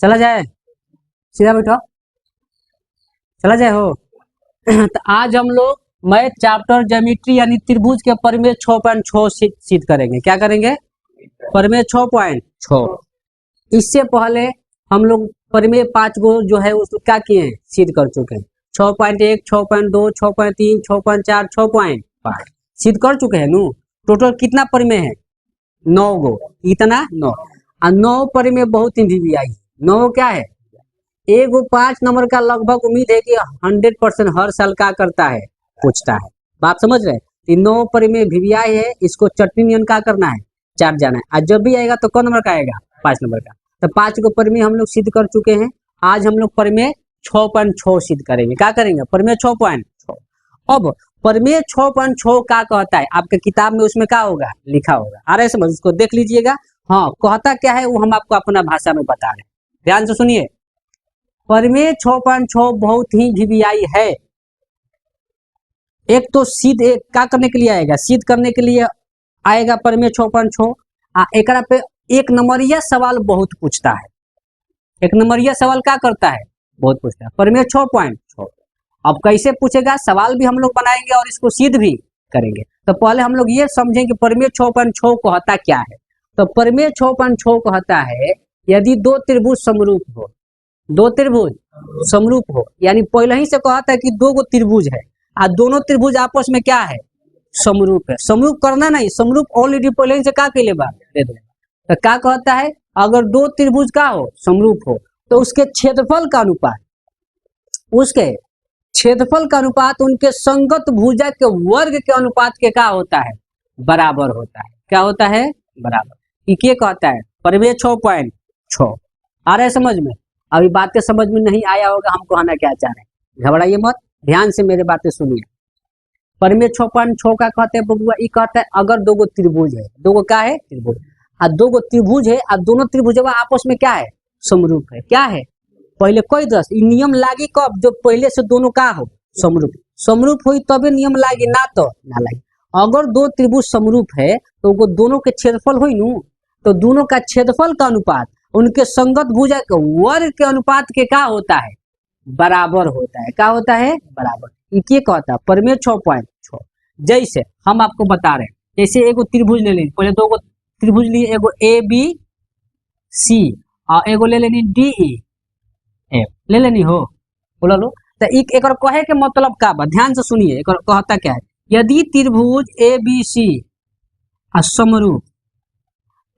चला जाए, सीधा बैठो, चला जाए हो। तो आज हम लोग मैथ चैप्टर ज्योमेट्री यानी त्रिभुज के परिमेय 6.6 सिद्ध करेंगे। क्या करेंगे? परिमेय 6.6। इससे पहले हम लोग परिमेय 5 गो जो है उसको क्या किए हैं, सिद्ध कर चुके हैं। 6.1, 6.2, 6.3, 6.4, 6.5 सिद्ध कर चुके हैं नु। टोटल कितना परिमेय है? 9 गो। इतना 9। और 9 परिमेय बहुत ही भी आई। 9 क्या है? एक 5 नंबर का लगभग उम्मीद है कि 100% हर साल क्या करता है, पूछता है। बात समझ रहे? 9 परिमेय वीवीआई है, इसको चटनी नियन क्या करना है, चाट जाना है। आज जब भी आएगा तो कौन नंबर का आएगा? 5 नंबर का। तो 5 को परिमेय हम लोग सिद्ध कर चुके हैं। आज हम लोग परिमेय 6.6 सिद्ध करेंगे। क्या करेंगे? परिमेय 6.6। अब परिमेय 6.6 क्या कहता है आपके किताब में, उसमें क्या होगा, लिखा होगा। आ रहा है समझ? उसको देख लीजिएगा। हाँ, कहता क्या है वो हम आपको अपना भाषा में बता रहे हैं, ध्यान से सुनिए। परिमेय 6.6 बहुत ही वीवीआई है। एक तो सिद्ध क्या करने के लिए आएगा, सिद्ध करने के लिए आएगा परिमेय 6.6। एक पे एक नंबरिया सवाल बहुत पूछता है। एक नंबरिया सवाल क्या करता है, बहुत पूछता है। परिमेय 6.6 अब कैसे पूछेगा, सवाल भी हम लोग बनाएंगे और इसको सिद्ध भी करेंगे। तो पहले हम लोग ये समझें कि परिमेय 6.6 कहता क्या है। तो परिमेय 6.6 कहता है यदि दो त्रिभुज समरूप हो, दो त्रिभुज समरूप हो, यानी पहले ही से कहता है कि 2 गो त्रिभुज है और दोनों त्रिभुज आपस में क्या है, समरूप है। समरूप करना नहीं, समरूप ऑलरेडी पहले ही से क्या के लिए बात दे दो। तो क्या कहता है, अगर 2 त्रिभुज का हो, समरूप हो, तो उसके क्षेत्रफल का अनुपात, उसके क्षेत्रफल का अनुपात उनके संगत भुजा के वर्ग के अनुपात के क्या होता है, बराबर होता है। क्या होता है? बराबर। ये कहता है परिमेय 6.6। आ रहा है समझ में? अभी बातें समझ में नहीं आया होगा हम कहना क्या चाह रहे हैं, घबराइए मत, ध्यान से मेरे बातें सुनिए। परिमेय 6.6 का कहते हैं बबुआ, ये कहता है अगर 2 गो त्रिभुज है, 2 गो क्या है, त्रिभुज, और 2 गो त्रिभुज है और दोनों त्रिभुज आपस में क्या है, समरूप है। क्या है? पहले कोई दस नियम लागी कब, जो पहले से दोनों का हो, समरूप। समरूप हुई तभी नियम लागी, ना तो ना लागी। अगर 2 त्रिभुज समरूप है तो वो दोनों के क्षेत्रफल हुई नु, तो दोनों का क्षेत्रफल का अनुपात उनके संगत भुजा के वर्ग के अनुपात के क्या होता है, बराबर होता है। क्या होता है? बराबर। ये कहता है परिमेय 6.6। जैसे हम आपको बता रहे हैं, जैसे एगो त्रिभुज ले लीजिए, पहले 2 गो त्रिभुज लिए, एगो ए बी सी और एगो ले लेनी डी ई एफ, ले लेनी हो, बोला लो। तो एक कहे के मतलब का बा, ध्यान से सुनिए। एक कहता क्या है, यदि त्रिभुज ए बी सी समरूप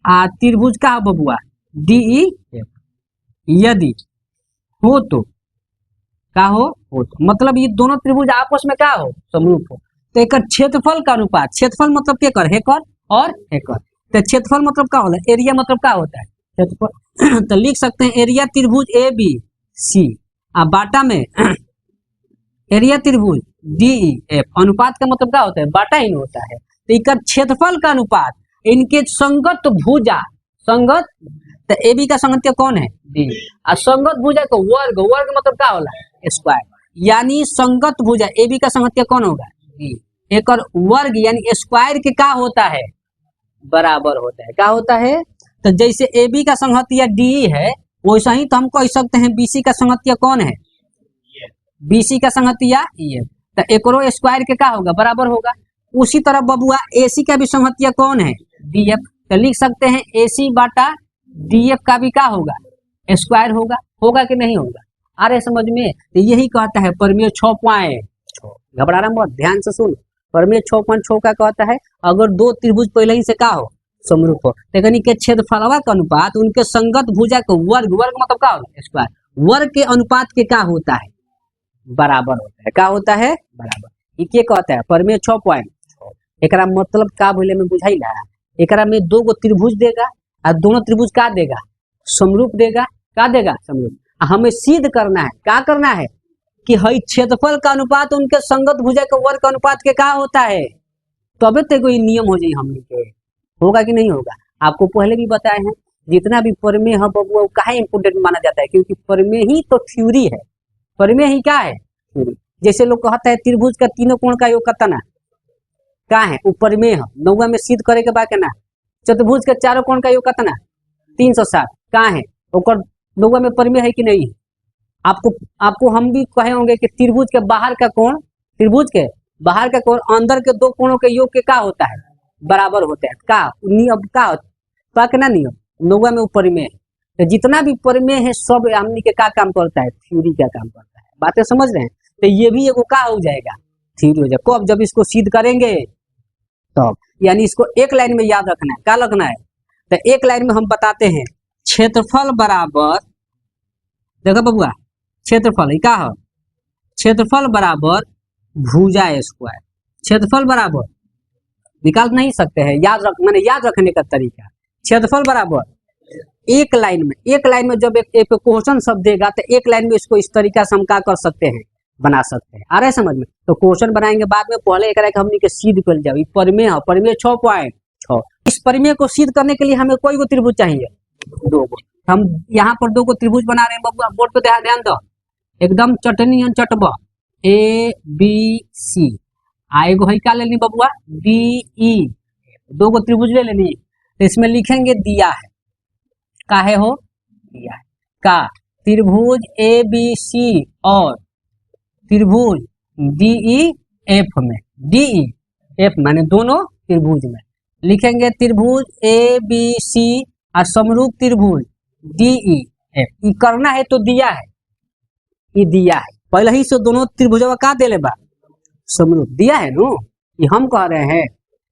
त्रिभुज का बबुआ डी ई एफ यदि हो तो का हो तो मतलब ये दोनों त्रिभुज आपस में क्या हो, समरूप हो। तो एक क्षेत्रफल का अनुपात, क्षेत्रफल मतलब क्या कर, हेकर और हेकर। तो क्षेत्रफल मतलब क्या होता है, एरिया मतलब क्या होता है, क्षेत्रफल। तो लिख सकते हैं एरिया त्रिभुज ए बी सी बाटा में एरिया त्रिभुज डी ई एफ, अनुपात का मतलब क्या होता है, बाटा ही होता है। तो इनका क्षेत्रफल का अनुपात इनके संगत भुजा, संगत, तो ए बी का संगत कौन है, डी, और संगत भुजा का वर्ग, वर्ग मतलब क्या होला, स्क्वायर, यानी संगत भुजा ए बी का संगत कौन होगा, डी, एक और वर्ग यानी स्क्वायर के क्या होता है, बराबर होता है। क्या होता है? तो जैसे ए बी का संगतिया डी है, वैसा ही तो हम कह सकते हैं बीसी का संगतिया कौन है, बीसी का संगतिया ई है। तो एकरो स्क्वायर के क्या होगा, बराबर होगा। उसी तरह बबुआ एसी का भी संगतिया कौन है, डी एफ। तो लिख सकते हैं एसी बाटा डी एफ का भी क्या होगा, स्क्वायर होगा। होगा कि नहीं होगा? आ रहे समझ में? तो यही कहता है परिमेय 6.6। घबराना मत, ध्यान से सुन। परिमेय 6.6 का कहता है अगर 2 त्रिभुज पहले ही से क्या हो, समरूप हो, लेकिन के क्षेत्रफलवा का अनुपात उनके संगत भुजा के वर्ग, वर्ग मतलब क्या होगा, स्क्वायर, वर्ग के अनुपात के क्या होता है, बराबर होता है। क्या होता है? बराबर। ये कहता है परिमेय 6.6। एकरा मतलब का बोले में बुझाइला, एकरा में 2 गो त्रिभुज देगा और दोनों त्रिभुज का देगा, समरूप देगा। का देगा, समरूप। हमें सिद्ध करना है, क्या करना है कि हई क्षेत्रफल का अनुपात उनके संगत भुजा के वर्ग का अनुपात के क्या होता है, तबे तो कोई नियम हो जाए हमने के। होगा कि नहीं होगा? आपको पहले भी बताए हैं, जितना भी परिमेय है बबुआ काहे इंपोर्टेंट माना जाता है, क्योंकि परिमेय ही तो थ्योरी है। परिमेय ही क्या है, थ्योरी। जैसे लोग कहता है त्रिभुज का तीनों कोण का योग कितना क्या है, वो परिमेय है। 9 में सिद्ध करे के बाद ना, चतुर्भुज के चारों कोण का योग कितना 360 का है, ओकर लोगों में परिमेय है कि नहीं है? आपको आपको हम भी कहे होंगे कि त्रिभुज के बाहर का कोण, त्रिभुज के बाहर का कोण अंदर के दो कोणों के योग के क्या होता है, बराबर होते हैं। का नियम का ना नियम लोगों में वो परिमेय है। तो जितना भी परिमेय है सब हमनी के क्या काम करता है, थ्योरी का काम करता है। बातें समझ रहे हैं? तो ये भी एगो का हो जाएगा, थ्योरी हो जाएगा। कब? जब इसको सिद्ध करेंगे तब। यानी इसको एक लाइन में याद रखना है। क्या रखना है? तो एक लाइन में हम बताते हैं, क्षेत्रफल बराबर, देखो बबुआ, क्षेत्रफल क्या है? क्षेत्रफल बराबर भुजा स्क्वायर। क्षेत्रफल बराबर निकाल नहीं सकते हैं, याद रख, मैंने याद रखने का तरीका, क्षेत्रफल बराबर एक लाइन में जब एक क्वेश्चन शब्द देगा तो एक लाइन में इसको इस तरीका से हम क्या कर सकते हैं, बना सकते हैं। आ रहा है समझ में? तो क्वेश्चन बनाएंगे बाद में, पहले एक हमने के सिद्ध कर जाओ। परिमेय है, परिमेय 6.6। इस परिमेय को सिद्ध करने के लिए हमें कोई को त्रिभुज चाहिए, 2 गो। हम यहाँ पर 2 को त्रिभुज बना रहे हैं बबुआ, बोर्ड पे ध्यान दो, एकदम चटनी चटब, ए बी सी। एगो है क्या लेनी बबुआ, डी ई, 2 को त्रिभुज ले लेनी। तो इसमें लिखेंगे दिया है, काहे हो, दिया है का त्रिभुज ए बी सी और त्रिभुज डी ई एफ में, डी ई एफ माने दोनों त्रिभुज में लिखेंगे त्रिभुज ए बी सी और समरूप त्रिभुज डी ई एफ। ये करना है तो दिया है, ये दिया है पहले ही से, दोनों त्रिभुजवा का दे ले बा, समरूप दिया है नो। ये हम कह रहे हैं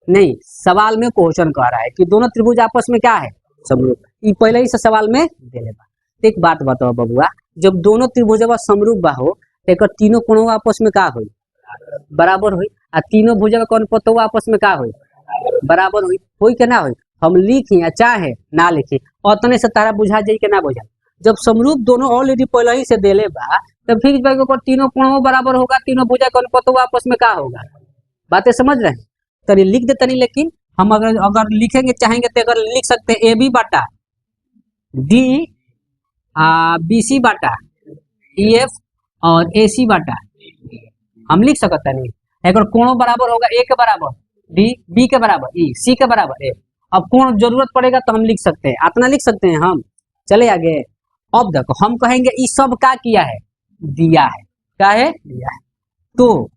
नहीं, सवाल में क्वेश्चन कह रहा है कि दोनों त्रिभुज आपस में क्या है, समरूप। ये पहले ही से सवाल में दे ले बा। तो एक बात बताओ बबुआ, जब दोनों त्रिभुजवा समरूप बा हो तो एक तीनों कोणों आपस में का होई, बराबर होई। आ तीनों भुजवा कौन पतो आपस में का होई, बराबर होई के ना होई। हम लिखी या चाहे ना लिखी उतने से तारा बुझा जाई के ना बुझा। जब समरूप दोनों ऑलरेडी पहले ही से देले बा तो फिर तीनों कोणों बराबर होगा, तीनों भुजा कौन पतो आपस में का होगा। बातें समझ रहे हैं? तनी लिख दे तनी, लेकिन हम अगर लिखेंगे चाहेंगे तो अगर लिख सकते हैं ए बी बाटा डी बी सी बाटा ई एफ और ए सी बाटा, हम लिख सकते नहीं। अगर कोणों बराबर होगा, ए के बराबर डी, बी के बराबर ई, सी के बराबर ए। अब कोण जरूरत पड़ेगा तो हम लिख सकते हैं, इतना लिख सकते हैं हम। चले आगे। अब देखो हम कहेंगे ये सब क्या किया है, दिया है, क्या है, दिया है। तो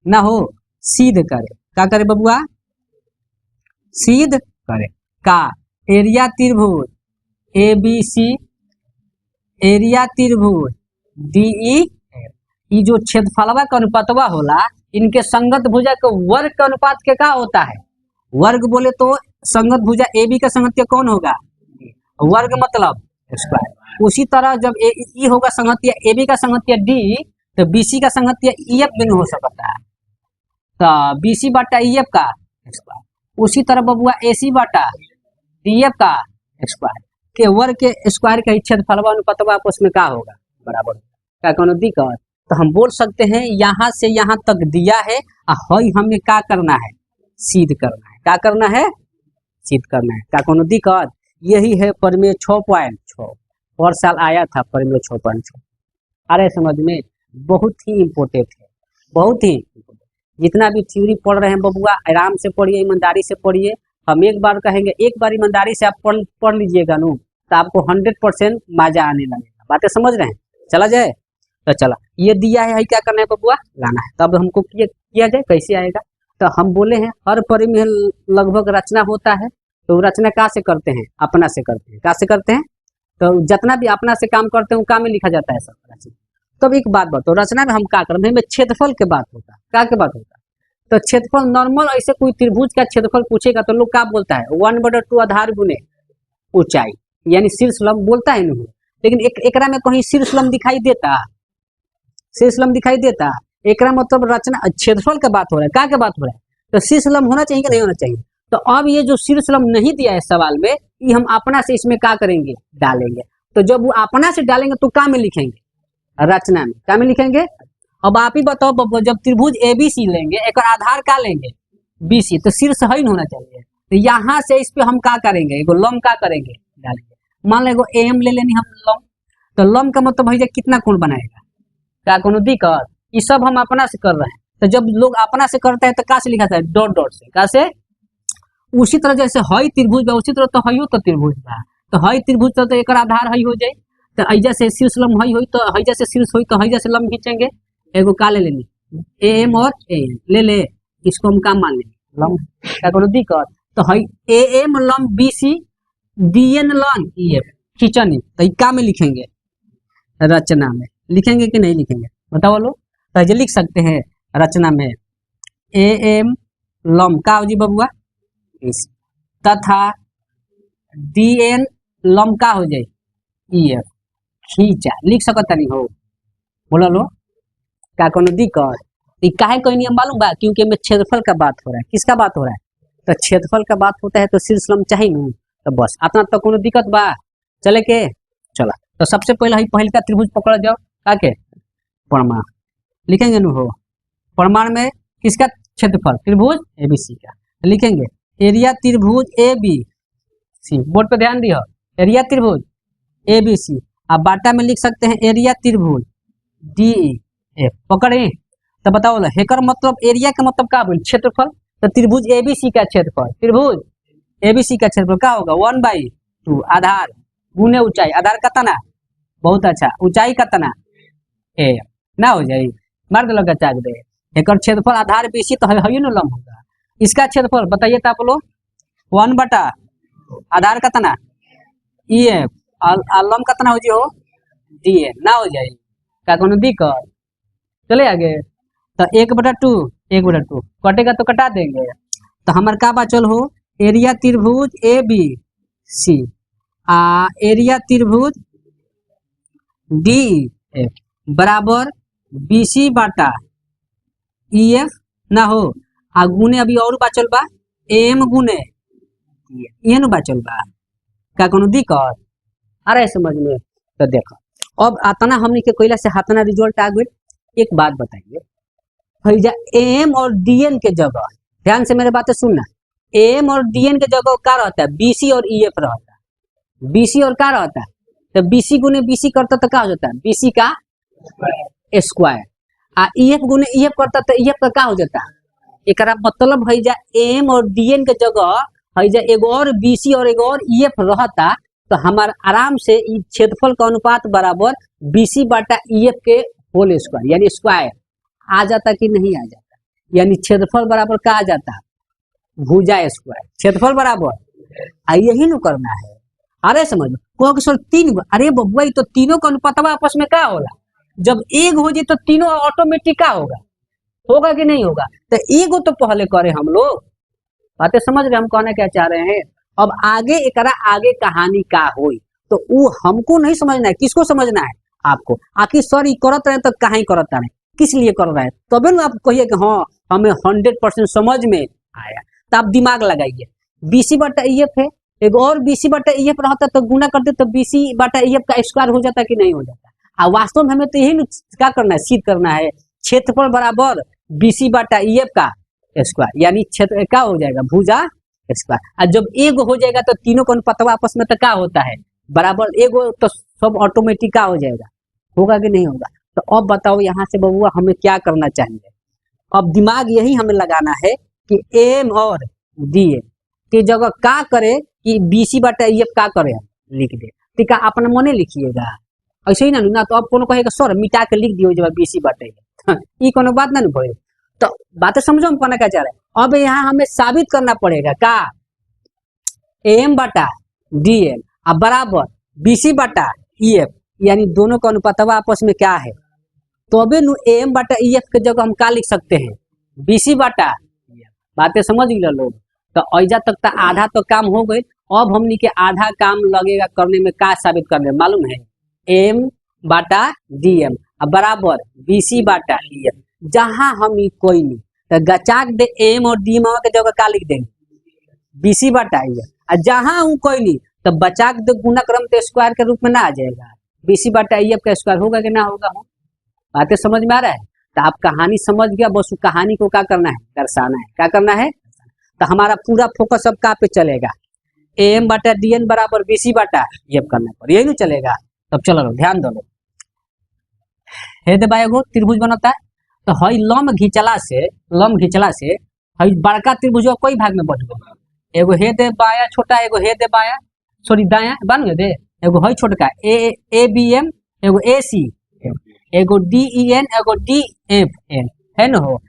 ना हो सिद्ध करे, क्या करे बबुआ, सिद्ध करे का एरिया त्रिभुज ए बी सी, एरिया त्रिभुज डी ई, ये जो क्षेत्रफलवा का अनुपातवा होला, इनके संगत भुजा के वर्ग के अनुपात के क्या होता है, वर्ग बोले तो संगत भुजा ए बी का संगत कौन होगा, वर्ग मतलब स्क्वायर। उसी तरह जब ई होगा संगतिया ए बी का संगतिया डी, तो बी सी का संगतिया ई एफ भी हो सकता है, तो बी सी बाटा ई एफ का स्क्वायर। उसी तरह बबुआ ए सी बाटा डी एफ का स्क्वायर के वर्ग के स्क्वायर का क्षेत्रफलवा अनुपातवा आपस में क्या होगा, बराबर। क्या कोनो दिक्कत? तो हम बोल सकते हैं यहाँ से यहाँ तक दिया है, और हमें क्या करना है, सिद्ध करना है। क्या करना है, सिद्ध करना है। क्या कोनो दिक्कत? यही है परिमेय 6.6, और साल आया था परिमेय 6.6। अरे समझ में बहुत ही इम्पोर्टेंट है, बहुत ही। जितना भी थ्योरी पढ़ रहे हैं बबुआ आराम से पढ़िए, ईमानदारी से पढ़िए। हम एक बार कहेंगे, एक बार ईमानदारी से आप पढ़ लीजिएगा नो, तो आपको 100% मजा आने लगेगा। बातें समझ रहे हैं? चला जाए तो चला, ये दिया है, क्या करना है बबुआ, लाना है। तब हमको किया जाए, कैसे आएगा? तो हम बोले हैं हर परिमेय लगभग रचना होता है, तो रचना कहाँ से करते हैं, अपना से करते हैं। कहाँ से करते हैं? तो जितना भी अपना से काम करते हैं वो काम में लिखा जाता है सब रचना। तब एक बात बताओ, रचना में हम क्या करते हैं, क्षेत्रफल के बात होता है, क्या के बात होता है। तो क्षेत्रफल नॉर्मल ऐसे कोई त्रिभुज का क्षेत्रफल पूछेगा तो लोग क्या बोलता है, 1/2 आधार गुने ऊंचाई, यानी शीर्ष लंब बोलता है नहीं। लेकिन एकरा में कहीं शीर्ष लंब दिखाई देता, शीर्ष लंब दिखाई देता। एकरा मतलब रचना क्षेत्रफल का बात हो रहा है, क्या के बात हो रहा है। तो शीर्ष लंब होना चाहिए कि नहीं होना चाहिए। तो अब ये जो शीर्ष लंब नहीं दिया है सवाल में, ये हम अपना से इसमें क्या करेंगे, डालेंगे। तो जब वो अपना से डालेंगे तो क्या में लिखेंगे, रचना में। क्या में लिखेंगे? अब आप ही बताओ, जब त्रिभुज ए बी सी लेंगे, एक आधार क्या लेंगे, बी सी, तो शीर्ष है ही होना चाहिए। तो यहाँ से इस पे हम क्या करेंगे, एगो लंब क्या करेंगे, डालेंगे। मान लो एगो एम ले लेनी हम लंब, तो लंब का मतलब भैया कितना कोण बनाएगा। क्या कोनो दिक्कत? ये सब हम अपना से कर रहे हैं। तो जब लोग अपना से करते हैं तो क्या से लिखा था, डॉट डॉट से। क्या से? उसी तरह जैसे हई त्रिभुज बा, उसी तरह तो हइयो तो त्रिभुज बा। तो हई त्रिभुज तो एक आधार हई हो जाए। तो ऐजा से शीर्ष लंब हई हुई तो हैजा से शीर्ष हुई तो हैजा से लंब खींचेंगे, एगो का ले लेनी ए एम और ए एन ले ले, इसको हम काम मान लेंगे लंब, क्या करो दिक्कत। तो हई ए एम लंब बी सी डी एन लंब ई एफ खींचनी, तो का में लिखेंगे रचना में, लिखेंगे कि नहीं लिखेंगे बताओ लोग। तो ये लिख सकते हैं रचना में ए एम लंब का हो जी बबुआ तथा डी एन लंब का हो जाए ई एफ खींचा, लिख सकता नहीं हो बोला लो, क्या कोनो दिक्कत। काहे कोई नियम मालूम बा, क्योंकि में क्षेत्रफल का बात हो रहा है, किसका बात हो रहा है, तो क्षेत्रफल का बात होता है तो शीर्ष लंब चाहिए ना, तो बस अपना तो कोनो दिक्कत बा चले के चला। तो सबसे पहले ही पहल का त्रिभुज पकड़ जाओ, का के प्रमाण लिखेंगे नु हो, प्रमाण में किसका क्षेत्रफल त्रिभुज एबीसी का लिखेंगे, एरिया त्रिभुज ए बी सी, बोर्ड पे ध्यान दियो, एरिया त्रिभुज ए बी सी, अब बाटा में लिख सकते हैं एरिया त्रिभुज डी एफ, पकड़े तो बताओ ला हेकर मतलब एरिया का मतलब का बोल क्षेत्रफल, तो त्रिभुज एबीसी का क्षेत्रफल, त्रिभुज एबीसी का क्षेत्रफल का होगा 1/2 आधार गुने ऊंचाई, आधार का तना बहुत अच्छा, ऊंचाई का तना ए ना हो जाए, मार दे लगा चाक दे, हेकर क्षेत्रफल आधार बीसी तो है ना लंब होगा, इसका क्षेत्रफल बताइए तो आप लोग 1/, आधार का तना ई एफ, लंब का तना हो जी हो डी ए ना हो जाए, क्या कोनो दिक्कत। चले आगे, तो 1/2 1/2 कटेगा तो कटा देंगे, तो हमारे का बचल हो एरिया त्रिभुज ए बी सी एरिया त्रिभुज डी एफ बराबर बी सी बाटा ई एफ ना हो, आ गुने अभी और बचल बा एम गुने ये न बचल बा, का कोनो दिक्कत आ रहा है समझ में। तो देखो अब आतना हमने के कोयला से हाथना रिजल्ट आ गई। एक बात बताइए भैया एम और डीएन के जगह, ध्यान से मेरे बातें सुनना, एम और डीएन के जगह क्या रहता है बीसी और ईएफ रहता है, बीसी और क्या रहता है, तो बीसी गुने बीसी करता तो क्या हो जाता है बीसी का स्क्वायर, आ ईएफ गुने ईएफ करता तो ईएफ का क्या हो जाता है, एक मतलब है जा एम और डीएन के जगह है जा एगो और बीसी और एगो और ईएफ रहता, तो हमारा आराम से क्षेत्रफल का अनुपात बराबर बीसी बाटा ईएफ के होल स्क्वायर यानी स्क्वायर आ जाता कि नहीं आ जाता, यानी क्षेत्रफल बराबर क्या आ जाता भुजा स्क्वायर, क्षेत्रफल बराबर यही न करना है। अरे समझ को सर तीन, अरे बबुआ तो तीनों का अनुपातवा आपस में क्या होला, जब एक हो जाए तो तीनों ऑटोमेटिक क्या होगा, होगा कि नहीं होगा, तो एगो तो पहले करे हम लोग, बातें समझ रहे हम कहना क्या चाह रहे हैं। अब आगे एकरा आगे कहानी का होई तो वो हमको नहीं समझना है, किसको समझना है आपको, आखिर सर ये करत रहे तो कहाँ ही करता रहे, किस लिए कर रहे हैं, तबे ना आप कहिए कि हाँ हमें 100% समझ में आया, तो आप दिमाग लगाइए। बीसी बटा ईएफ है, एक और बीसी बटा ईएफ रहता तो गुना करते तो बीसी बटा ईएफ का स्क्वायर हो जाता कि नहीं हो जाता। वास्तव में हमें तो यही क्या करना है, सिद्ध करना है क्षेत्रफल बराबर बीसी बटा ईएफ का स्क्वायर, यानी क्षेत्र क्या हो जाएगा भुजा स्क्वायर। और जब एक हो जाएगा तो तीनों का अनुपात आपस में तो क्या होता है बराबर, एक तो सब ऑटोमेटिक क्या हो जाएगा, होगा कि नहीं होगा। तो अब बताओ यहाँ से बबुआ हमें क्या करना चाहिए, अब दिमाग यही हमें लगाना है कि एम और डी एम की जगह क्या करे कि बीसी बटा ईएफ क्या करे, लिख दे, ठीक है अपना मने लिखिएगा ऐसे ही ना तो अब कोनो कहेगा सर मिटा के लिख दियो जब बीसी बटे ये कोनो बात ना भइल। तो बातें समझो हम कहना क्या चाह रहे हैं। अब यहाँ हमें साबित करना पड़ेगा का एम बटा डी एम बराबर बीसी बटा ईएफ, यानी दोनों का अनुपात आपस में क्या है, तो अभी एम बटा ईएफ के जगह हम क्या लिख सकते हैं बीसी बटा, बातें समझ गए लोग। तो ऐजा तक तो आधा तो काम हो गए, अब हमनी के आधा काम लगेगा करने में क्या साबित करने मालूम है, एम बाटा डी एम बराबर बीसी बाटा ईएफ, जहां हम कोई नहीं तो गचाक दे एम और डी एम के जगह क्या लिख देंगे बीसी बाटा ईएफ, और जहां हूँ कोई नहीं तो बचाक दे गुना क्रम तो स्क्वायर के रूप में ना आ जाएगा, बीसी बाटा ईएफ का स्क्वायर होगा कि ना होगा, बातें समझ में आ रहा है। तो आप कहानी समझ गया, बस कहानी को क्या करना है दर्शाना है, क्या करना है। तो हमारा पूरा फोकस अब कहाँ पे चलेगा, एम बटा डी एन बराबर बीसी बटा ईएफ करने पर, यही नहीं चलेगा। तब चलो ध्यान दो, हे दे बाएगो त्रिभुज बनता है, तो हई लंब घिंचला से हई बड़का त्रिभुज कोई भाग में बट गए, एगो हे दे बाया छोटा, एगो हे दे बाया सॉरी दाया बन गए दे, एगो है छोटका ए बी एम, एगो ए सी, एगो डी ई एन, एगो डी एफ एन, है ना हो।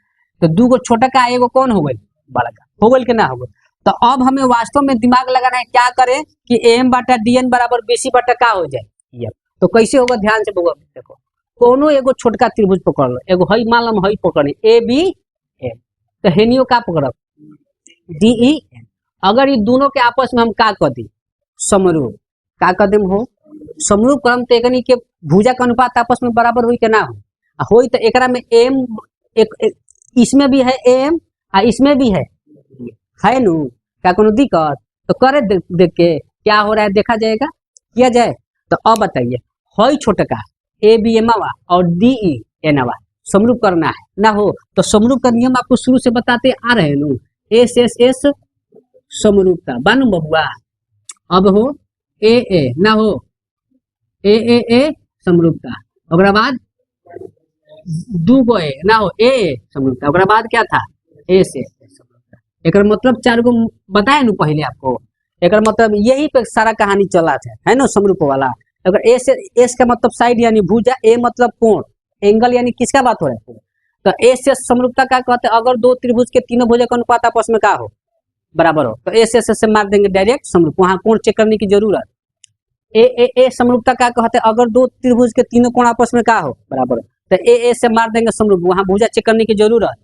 तो दू गो छोटका एगो कौन हो गई बड़का, हो गई के ना हो गई। तो अब हमें वास्तव में दिमाग लगाना है, क्या करें कि एम बटा डी एन बराबर बीसी बटा का हो जाए। तो कैसे होगा ध्यान से बउआ देखो, कोनो एगो छोटका त्रिभुज पकड़ लो, एगो हई मान लो हई पकड़े ए बी एम, तो हेनियो का पकड़ब डी ई एन। अगर ये दोनों के आपस में हम का कर दी समरूप, का कर देम हो समरूप क्रम, तो एकनी के भुजा का अनुपात आपस में बराबर हुई के ना हो तो एकरा में एम एक इसमें भी है एम आ इसमें भी है नु, क्या कोनो दिक्कत? तो करे देख के क्या हो रहा है देखा जाएगा, किया जाए। तो अब बताइए हई छोटका ए बी एम आवा और डी ई एन आवा समरूप करना है ना हो। तो समरूप का नियम आपको शुरू से बताते आ रहे हैं नु, एस एस एस समरूपता बानू बबुआ। अब हो ए ना हो ए समरूपता, ओकरा बाद दू गो ए ना हो ए समरूपता, ओकरा बाद क्या था ए से समरूपता। एक मतलब 4 गो बताए नु पहले आपको, एक मतलब यही पे सारा कहानी चला है ना समरूप वाला। अगर ए से एस का मतलब साइड यानी भुजा, ए मतलब कोण, एंगल यानी किसका बात हो रहा है। तो ए से समरूपता का कहते हैं, अगर दो त्रिभुज के तीनों भुजा का अनुपात आपस में का हो बराबर हो, तो ए से मार देंगे डायरेक्ट समरूप, वहां कोण चेक करने की जरूरत। ए समरूपता का कहते हैं, अगर दो त्रिभुज के तीनों कोण आपस में का हो बराबर हो, तो ए से मार देंगे समरूप, वहां भुजा चेक करने की जरूरत।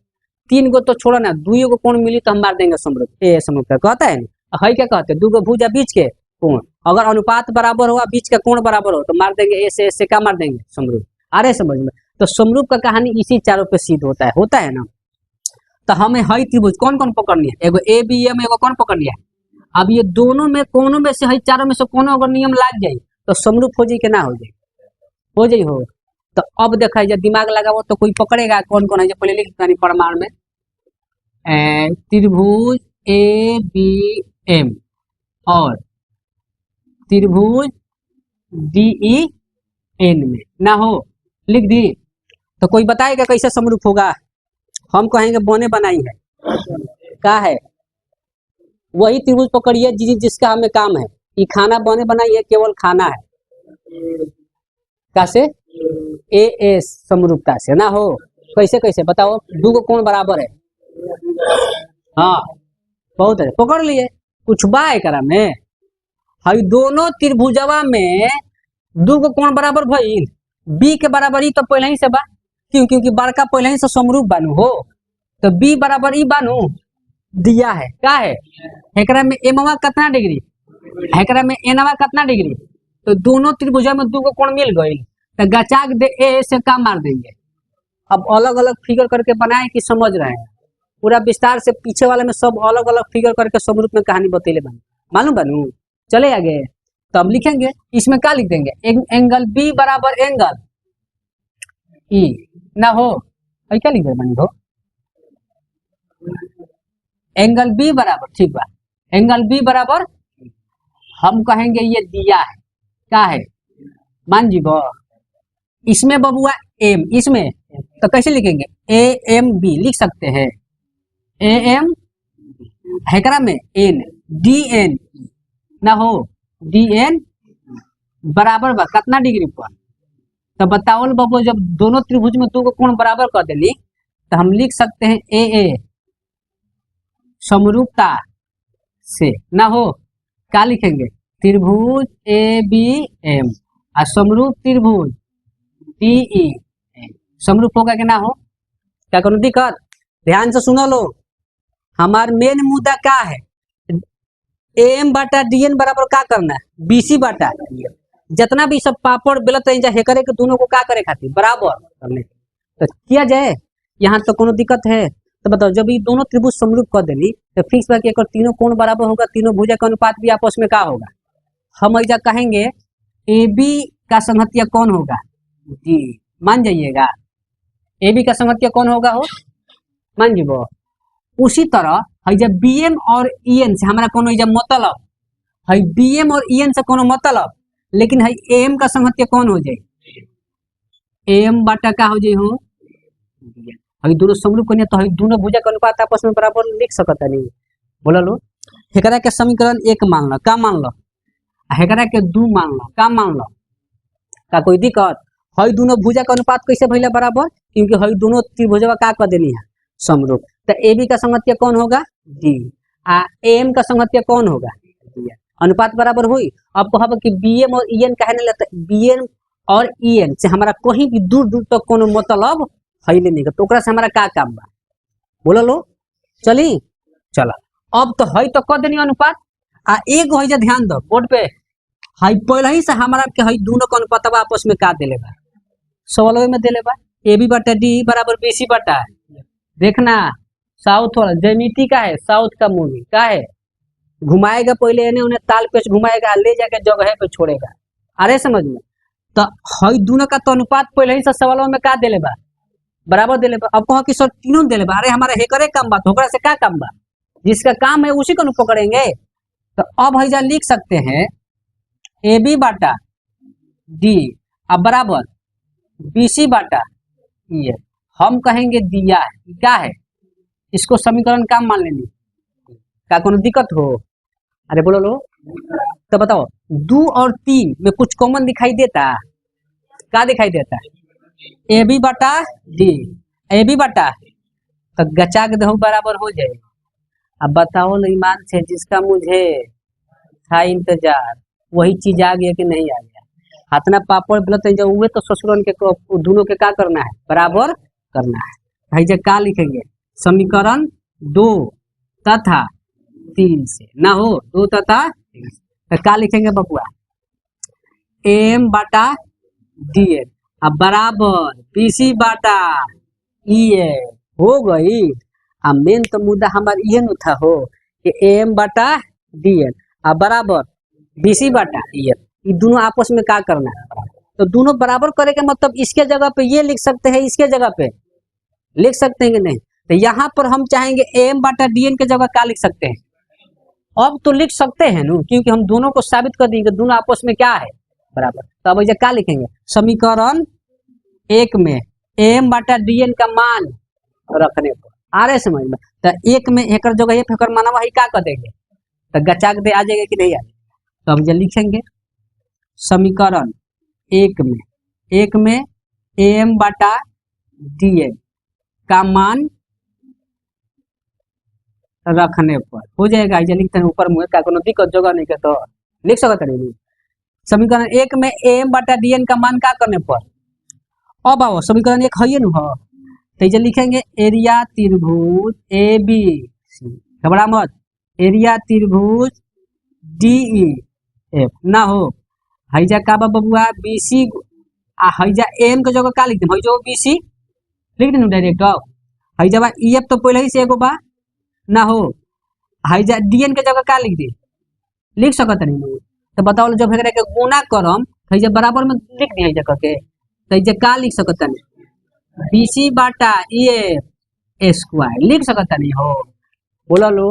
3 गो तो छोड़ो ना, 2 गो कोण मिली तो हम मार देंगे समरूप, ए समरूपता कहता है ना। हई क्या कहते हैं, 2 गो भुजा बीच के कोण, अगर अनुपात बराबर हुआ बीच का कोण बराबर हो तो मार देंगे ए से का मार देंगे समरूप। आ रहे समझ में? तो समरूप का कहानी इसी चारों पे सिद्ध होता है ना। तो हमें हई त्रिभुज कौन कौन पकड़नी है, एगो ए बी एम, एगो कौन पकड़नी है। अब ये दोनों में कोनों में से हई चारों में से कोनो अगर नियम लाग जाए तो समरूप हो जाए कि ना हो जाए, हो जाए हो। तो अब देखा जाए दिमाग लगाओ तो कोई पकड़ेगा कौन कौन है, जो पहले लिख देनी प्रमाण में त्रिभुज ए बी एम और त्रिभुज डी ई एन में ना हो, लिख दी। तो कोई बताएगा कैसे समरूप होगा, हम कहेंगे बने बनाई है, क्या है वही त्रिभुज पकड़िए जिसका हमें काम है, ये खाना बने बनाई है, केवल खाना है, कैसे ए एस समरूपता से ना हो। कैसे कैसे बताओ, 2 गो कोण बराबर है, हाँ बहुत है, पकड़ लिए कुछ बा एकरा में। हई दोनों त्रिभुजवा में 2 गो कोण बराबर भइल, बी के बराबर ही तो पहले ही से बा, क्योंकि बड़का पहले ही से समरूप बानू हो, तो बी बराबर ई बानू दिया है, क्या है एकरा में एमवा कितना डिग्री, एकरा में एनवा कितना डिग्री, तो दोनों त्रिभुजा में 2 गो कोण मिल गई, तो गचाक दे ए से का मार देंगे। अब अलग अलग फिगर करके बनाए कि समझ रहे हैं, पूरा विस्तार से पीछे वाले में सब अलग अलग फिगर करके समरूप में कहानी बतेले बानू, मालूम बानू। चले आगे तो हम लिखेंगे, इसमें क्या लिख देंगे, एंगल बी बराबर एंगल ई ना हो, क्या लिख देंगे हो एंगल बी बराबर, ठीक बा एंगल बी बराबर, हम कहेंगे ये दिया है, क्या है मान जी बो, इसमें बबुआ एम, इसमें तो कैसे लिखेंगे ए एम बी लिख सकते हैं, ए एम हैकरा में एन डी एन ना हो, डी एन बराबर बा कितना डिग्री पर। तो बताओ बाबू, जब दोनों त्रिभुज में 2 गो कोण बराबर कर देली तो हम लिख सकते हैं ए समरूपता से ना हो, क्या लिखेंगे त्रिभुज ए बी एम और समरूप त्रिभुज डी ई एम, समरूप होगा कि ना हो, क्या कोनो दिक्कत? ध्यान से सुनो लो, हमार मेन मुद्दा क्या है, एम बटा डी एन बराबर क्या करना है बीसी बटा, जितना भी सब पापड़ बेलत है करे के दोनों को क्या करे खातिर बराबर करने, तो किया जाए। यहाँ तो कोनो दिक्कत है? तो बताओ, जब ये दोनों त्रिभुज समरूप कर देली तो फिक्स बात कि तीनों कोण बराबर होगा, तीनों भुजा का अनुपात भी आपस में क्या होगा, हम ऐसा कहेंगे ए बी का संगतिया कौन होगा जी, मान जाइएगा ए बी का संगतिया कौन होगा हो, मान जीबो। उसी तरह है जब बी एम और ई एन से हमारा कोनो मतलब है, बी एम और ई एन से कोनो मतलब, लेकिन है एम का संगतिया कौन हो जाए, एम बटा का हो जाए हो, हई दोनों समरूप करनी तो हई दोनों भुजा का अनुपात आपस में बराबर लिख सकता नहीं, बोला लो। एकरा के समीकरण 1 मान लो, का मान लो, हेकरा के दू मान लो, का मान लो, का कोई दिक्कत? हई दोनों भुजा का अनुपात कैसे भइला बराबर? क्योंकि हई दोनों त्रिभुजवा का कर देनी है समरूप। तो ए बी का संगतिया कौन होगा? डी। आ एम का संगतिया कौन होगा? डी। अनुपात बराबर हुई। अब कहब कि बी एम और ई एन कहे नहीं लगता, बी एम और ई एन से हमारा कहीं भी दूर दूर तक कोनो मतलब है नहीं, तो ओकरा से हमारा का काम बा? बोलो लो, चली चला। अब तो हई तो कर देनी अनुपात, आ एक है ध्यान दो बोर्ड पे, हई पहले ही से हमारा के हई दोनों का अनुपात आपस में का देले बा? सवाल में देले बा ए बी बटा डी बराबर बी सी बटा, देखना साउथ वाला ज्यामिति का है, साउथ का मूवी का है, घुमाएगा पहले इन्हें उन्हें ताल पे घुमाएगा, ले जाके जगह पे छोड़ेगा। अरे समझ में, तो हई दोनों का तो अनुपात पहले ही से सवालों में का देले बा? बराबर देले बा। अब कहो कि सर तीनों देले बा, अरे हमारा हेकरे काम बा, तो से क्या काम बा? जिसका काम है उसी को पकड़ेंगे। तो अब हईजा लिख सकते हैं ए बी बाटा डी अब बराबर बी सी बाटा ये, हम कहेंगे दिया है, क्या है? इसको समीकरण काम मान लेंगे, क्या कोनो दिक्कत हो? अरे बोलो लो, तो बताओ 2 और 3 में कुछ कॉमन दिखाई देता? क्या दिखाई देता? ए बी बटा डी, ए बी बटा, तो गचा के दो बराबर हो जाएगा। अब बताओ ना ईमान से, जिसका मुझे था इंतजार वही चीज आ गया कि नहीं आ गया? हाथना पापड़ बोलते जब हुए तो ससुरन के दोनों के क्या करना है? बराबर करना है। भाई जब क्या लिखेंगे? समीकरण 2 तथा 3 से ना हो, 2 तथा 3 से, तो क्या लिखेंगे बबुआ? एम बाटा डी एम अब बराबर बी सी बाटा ई एम हो गई। अब मेन तो मुद्दा हमारा ये न था हो कि एम बाटा डी एम अब बराबर बी सी बाटा ई एम, ये दोनों आपस में क्या करना है? तो दोनों बराबर करे के मतलब इसके जगह पे ये लिख सकते हैं, इसके जगह पे लिख सकते हैं कि नहीं? तो यहाँ पर हम चाहेंगे एम बाटा डी एन के जगह क्या लिख सकते हैं? अब तो लिख सकते हैं ना, क्योंकि हम दोनों को साबित कर देंगे दोनों आपस में क्या है? बराबर। तो अब क्या लिखेंगे? समीकरण 1 में एम बाटा डी एन का मान रखने पर, आ रहे समझ में? तो 1 में एक जगह ये फेकर माना वही क्या कर देंगे? तो गचा के दे आ जाएगा कि नहीं आ जाएगा? तो अब जो लिखेंगे समीकरण 1 में एम बाटा डी एन का मान रखने पर हो जाएगा। ये लिखते हैं ऊपर मुँह का, कोनो दिक्कत जगह नहीं के तो लिख सकते नहीं। समीकरण 1 में एम बाटा डी एन का मान क्या करने पर? अब आओ समीकरण 1 है न हो, तो ये लिखेंगे एरिया त्रिभुज ए बी सी, घबरा मत, एरिया त्रिभुज डी ई एफ ना हो, हईजा का बबुआ बी सी आ हईजा एम के जगह का लिख दे, हईजा बी सी लिख दे डायरेक्ट। हईजा ई एफ तो पहले ही से एगो बा ना हो, हईजा डी एन के जगह का लिख दे, लिख सकत नहीं। तो बताओ जब एकरा के गुणा करम तो हईजा बराबर में लिख दी हईजा करके, तो हईजा का लिख सकत नहीं? बी सी बाटा ई एफ स्क्वायर लिख सकत नहीं हो। बोला लो,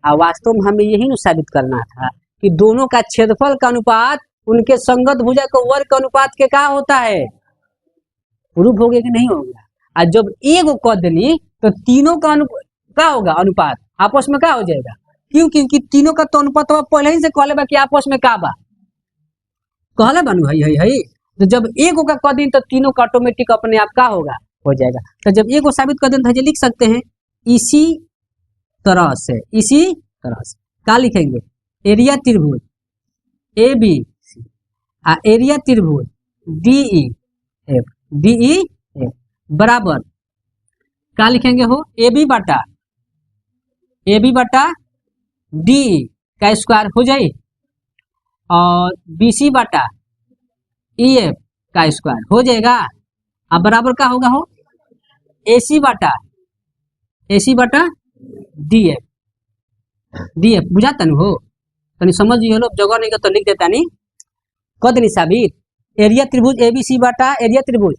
वास्तव में हमें यही साबित करना था कि दोनों का क्षेत्रफल का अनुपात उनके संगत भुजा के वर्ग के अनुपात के क्या होता है? प्रूफ हो गया कि नहीं हो गया? और जब एगो कर देनी तो तीनों का क्या होगा? अनुपात आपस में क्या हो जाएगा? क्यों? क्योंकि तीनों का तो अनुपात पहले ही से कहले बा कि आपस में का बा, कहले बानू है। तो जब एगो का कर दी तो तीनों का ऑटोमेटिक अपने आप का होगा? हो जाएगा। तो जब एगो साबित कर दें तो लिख सकते हैं इसी तरह से, इसी तरह से क्या लिखेंगे? एरिया त्रिभुज ए बी सी आ एरिया त्रिभुज डी ई एफ बराबर क्या लिखेंगे हो? ए बी बाटा डी का स्क्वायर हो जाए और बी सी बाटा ई एफ का स्क्वायर हो जाएगा। अब बराबर क्या होगा हो? ए सी बाटा डी एफ बुझाता नहीं हो? तनी समझ लो, जगह नहीं तो लिख देता नहीं, कद नहीं साबित। एरिया त्रिभुज ए बी सी बाटा एरिया त्रिभुज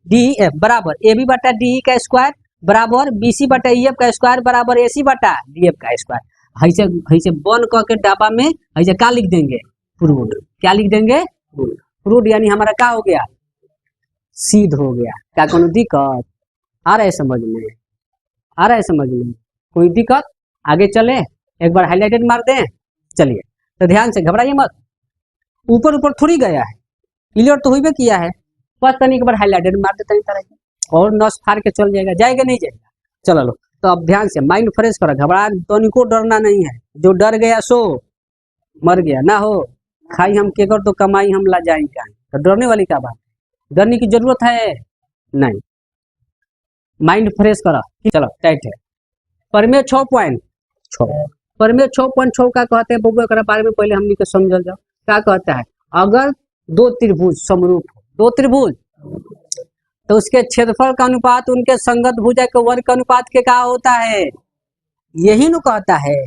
डी एफ बराबर ए बी बाटा डी का स्क्वायर बराबर बी सी बाटा ई एफ का स्क्वायर बराबर ए सी बाटा डी एफ का स्क्वायर। ऐसे बन करके डाबा में ऐसे क्या लिख देंगे? प्रूड। क्या लिख देंगे? प्रूड। यानी हमारा क्या हो गया? सिद्ध हो गया। क्या कोनो दिक्कत आ रहा है समझ में? आ रहा है समझ में? कोई दिक्कत? आगे चले, एक बार हाईलाइटेड मार दें। चलिए, तो ध्यान से घबराइए मत। ऊपर ऊपर थोड़ी गया है, क्लियर तो हुई किया है। बस तनी एक बार हाईलाइटेड मार देता नहीं तरह के और नस फाड़ के चल जाएगा, जाएगा नहीं जाएगा। चलो लो, तो अब ध्यान से माइंड फ्रेश करो, घबरा तो इनको डरना नहीं है, जो डर गया सो मर गया ना हो। खाई हम केकर तो कमाई हम ला जाएंगे, तो डरने वाली क्या बात है, डरने की जरूरत है नहीं। माइंड फ्रेश करो, चलो टाइट है। परमेय 6.6 परमेय 6.6 का कहते हैं बबुआ, एकरा बारे में पहले हमनी के समझल जाओ। क्या कहता है, अगर दो त्रिभुज समरूप हो, दो त्रिभुज, तो उसके क्षेत्रफल का अनुपात उनके संगत भुजा के वर्ग के अनुपात के क्या होता है, यही नु कहता है।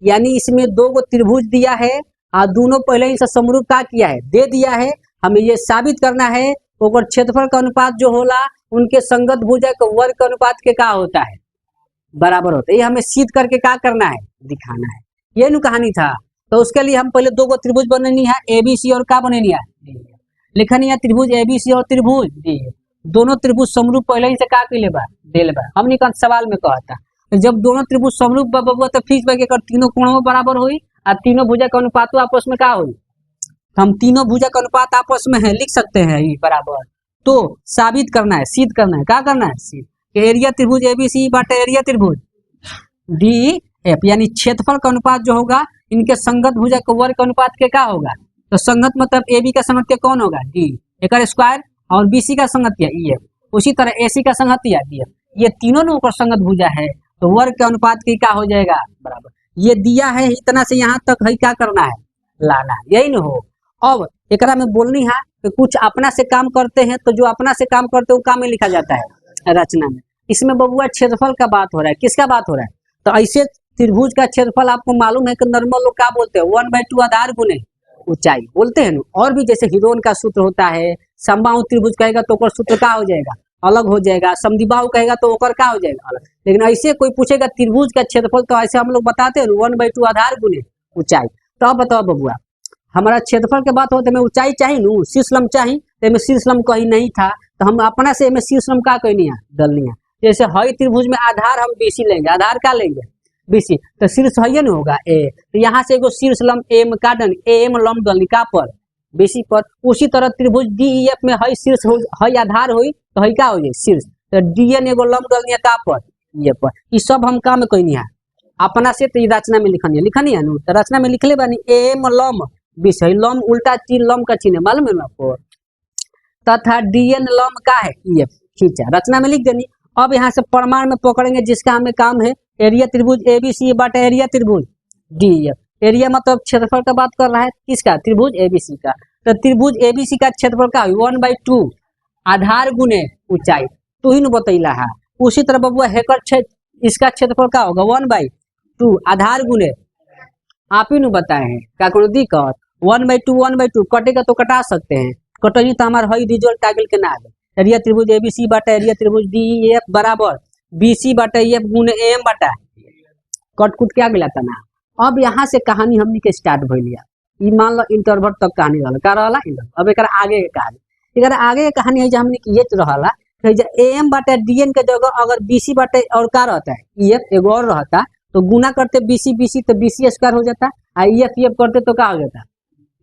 यानी इसमें दो गो त्रिभुज दिया है और दोनों पहले ही से समरूप का किया है, दे दिया है, हमें ये साबित करना है ओकर क्षेत्रफल का अनुपात जो होला उनके संगत भुजा के वर्ग के अनुपात के क्या होता है, बराबर होता है। ये हमें सिद्ध करके क्या करना है, दिखाना है, ये नु कहानी था। तो उसके लिए हम पहले दो गो त्रिभुज बननी है, एबीसी और क्या बननी है, लिखनी है त्रिभुज एबीसी और त्रिभुज डी। दोनों त्रिभुज समरूप पहले ही से का के लेबा दे लेबा। हमनी का सवाल में कहता जब दोनों त्रिभुज समरूप बबुआ तो फिक्स बा के तीनों कोणों बराबर हुई और तीनों भुजा का अनुपात आपस में क्या हुई, हम तीनों भुजा का अनुपात आपस में है लिख सकते हैं ये बराबर। तो साबित करना है, सिद्ध करना है, क्या करना है, सिद्ध। एरिया त्रिभुज एबीसी बटे एरिया त्रिभुज डी एफ, यानी क्षेत्रफल का अनुपात जो होगा इनके संगत भुजा के वर्ग का अनुपात के क्या होगा। तो संगत मतलब ए बी का संगत के कौन होगा, डी, एक स्क्वायर, और बीसी का संगत क्या, ई एफ। उसी तरह एसी का संगत या डी एफ, ये तीनों ऊपर संगत भुजा है तो वर्ग के अनुपात की क्या हो जाएगा, बराबर। ये दिया है इतना से यहाँ तक है, क्या करना है, लाना, यही न हो। अब एकरा में बोलनी है कि कुछ अपना से काम करते हैं, तो जो अपना से काम करते हैं वो काम में लिखा जाता है रचना में। इसमें बबुआ क्षेत्रफल का बात हो रहा है, किसका बात हो रहा है, तो ऐसे त्रिभुज का क्षेत्रफल आपको मालूम है कि नॉर्मल लोग क्या बोलते हैं, 1/2 आधार गुने ऊंचाई बोलते हैं ना। और भी जैसे हिरोन का सूत्र होता है, समबाहु त्रिभुज कहेगा तो ओकर सूत्र क्या हो जाएगा, अलग हो जाएगा। समद्विबाहु कहेगा तो ओकर क्या हो जाएगा, अलग। लेकिन ऐसे कोई पूछेगा त्रिभुज का क्षेत्रफल तो ऐसे हम लोग बताते हैं 1/2 आधार गुने ऊंचाई। तो अब बताओ बबुआ, हमारा क्षेत्रफल के बात हो तो हमें ऊंचाई चाहिए नू, शीर्षलम चाहिए, तो हमें शीर्षलम कहीं नहीं था, तो हम अपना से हमें शीर्षलम का कहीं नहीं है डलनी है। जैसे हई त्रिभुज में आधार हम बीसी लेंगे, आधार क्या लेंगे, बीसी, तो शीर्ष है न होगा ए, तो यहाँ से एगो शीर्ष लंब एम का डन, एम लंब डलनी का पर, बीसी पर। उसी तरह त्रिभुज डी ई एफ में हई शीर्ष हो, हई आधार हुई तो हई का हो जाए शीर्ष, तो डी एन एगो लंब डलनी का पर, ये पर। ये सब हम काम में कोई नहीं है अपना से, तो रचना में लिखनी है नु, तो रचना में लिख ले बानी एम लंब बीस, हई लंब उल्टा तीन लंब का चिन्ह मालूम है आपको, तथा डी एन लंब का है ई एफ, खींचा, रचना में लिख देनी। अब यहाँ से प्रमाण में पकड़ेंगे जिसका हमें काम है, एरिया त्रिभुज एबीसी बटा एरिया त्रिभुज डी एफ। एरिया मतलब क्षेत्रफल का बात कर रहा है, किसका, त्रिभुज एबीसी का। तो त्रिभुज एबीसी का क्षेत्रफल का 1/2 आधार गुने ऊंचाई, तू ही न बतैला है। उसी तरह बबुआ हेकर क्षेत्र, इसका क्षेत्रफल का होगा 1/2 आधार गुने, आप ही न बताए हैं, क्या कोनो दिक्कत, 1/2 कटेगा तो कटा सकते हैं, कटनी तो हमारे हई रिजल्ट आगे के ना आगे। एरिया त्रिभुज एबीसी बटा एरिया त्रिभुज डी एफ बराबर बीसी बटा एफ गुने एम बटा, कट कुट के आगे लाता ना। अब यहाँ से कहानी हमनी के स्टार्ट भइलिया, ई मान लो इंटरवल तक कहानी रहला, का रहला इंटरवल। अब एक आगे के कहानी, एक आगे के कहानी है जो हमनी के ये रहला कि एम बटा डीएन के जगह अगर बीसी बटे और का रहता है ई एफ एगो और रहता, तो गुना करते बीसी बीसी तो बीसी स्क्वायर हो जाता, और ई एफ करते तो क्या हो जाता,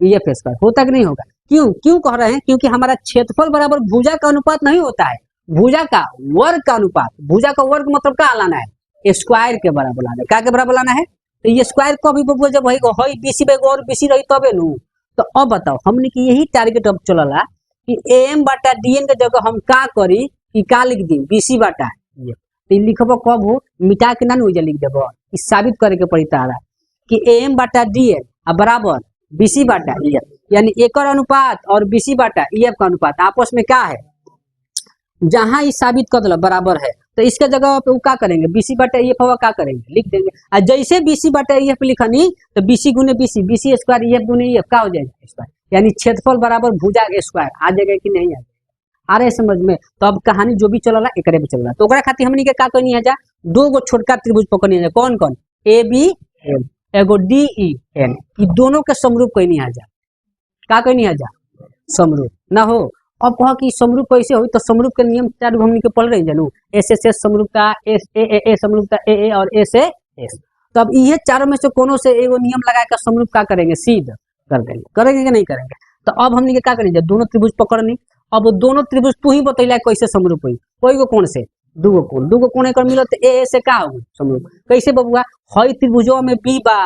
ई एफ स्क्वायर होता कि नहीं होगा। क्यों कह रहे हैं, क्योंकि हमारा क्षेत्रफल बराबर भुजा का अनुपात नहीं होता है, भुजा का वर्ग का अनुपात। भुजा का वर्ग मतलब क्या लाना है, स्क्वायर के बराबर लाना है, क्या के बराबर लाना है, तो ये स्क्वायर को भी बबुआ जब हई बीसी पे और बीसी रही तबे नु। तो अब बताओ हमने की यही टारगेट अब चलला कि एम बटा डीएन के जगह हम का करी कि का लिख दी बीसी बटा ये, तो लिखबो कब हो, मिटा के ना नु लिख देबो, ई साबित करे के पड़ी तारा कि एम बटा डीएन बराबर बीसी बटा ई एफ, यानी एकर अनुपात और बीसी बटा ई एफ का अनुपात आपस में क्या है, जहां ये साबित कर दिला बराबर है, तो इसके जगह पे वो क्या करेंगे, बीसी बटा ई एफ क्या करेंगे लिख देंगे। और जैसे बीसी बटा ई एफ लिखनी तो बीसी गुने BC, BC square E F गुने ई एफ क्या हो जाएगा स्क्वायर, यानी क्षेत्रफल बराबर भुजा स्क्वायर आ जाएगा कि नहीं आ जाएगा, आ रहे समझ में। तो अब कहानी जो भी चलला एकरे पे चलला, तो ओकरा खातिर हमनी के का करनी है, जा दो गो छोटका त्रिभुज पकड़नी है, कौन कौन, ए बी एम एगो डी ई एन, ये दोनों के समरूप कहनी है, जा का कहनी है, जा समरूप ना हो। अब कहा कि समरूप कैसे हो, तो समरूप के नियम चार हमनी के पढ़ रहे जानू, एस एस एस समरूपता, एस ए समरूपता ए और एस ए एस। तो अब ये चारों में से कोनो से एगो नियम लगा कर समरूप का करेंगे सिद्ध, कर देंगे, करेंगे कि नहीं करेंगे। तो अब हमने क्या करेंगे, दोनों त्रिभुज पकड़नी। अब दोनों त्रिभुज तू ही बतैला कैसे समरूप हुई, कोई को कोण से दूगो कोण एक मिलो तो ए से का होगी समरूप। कैसे बबुआ, हई त्रिभुजवा में बी बा,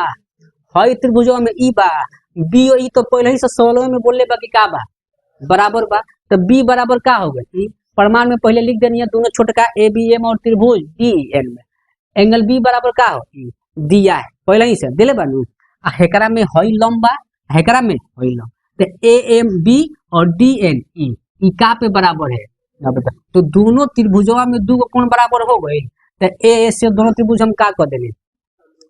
हई त्रिभुजवा में ई बा, बी और ई तो पहले ही से सवालों में बोलले बा कि का बा, बराबर बा। तो बी बराबर का हो गई, प्रमाण में पहले लिख देनी है दोनों छोटका ए बी एम और त्रिभुज डी एन में एंगल बी बराबर का हो दिया है पहले ही से दिले बानू। आ हेकरा में हई लंबा, हेकरा में हई लंब, तो ए एम बी और डी एन ई का पे बराबर है। तो दोनों त्रिभुजवा में दो कोण बराबर हो गए, तो ए से दोनों त्रिभुज हम का कर देनी,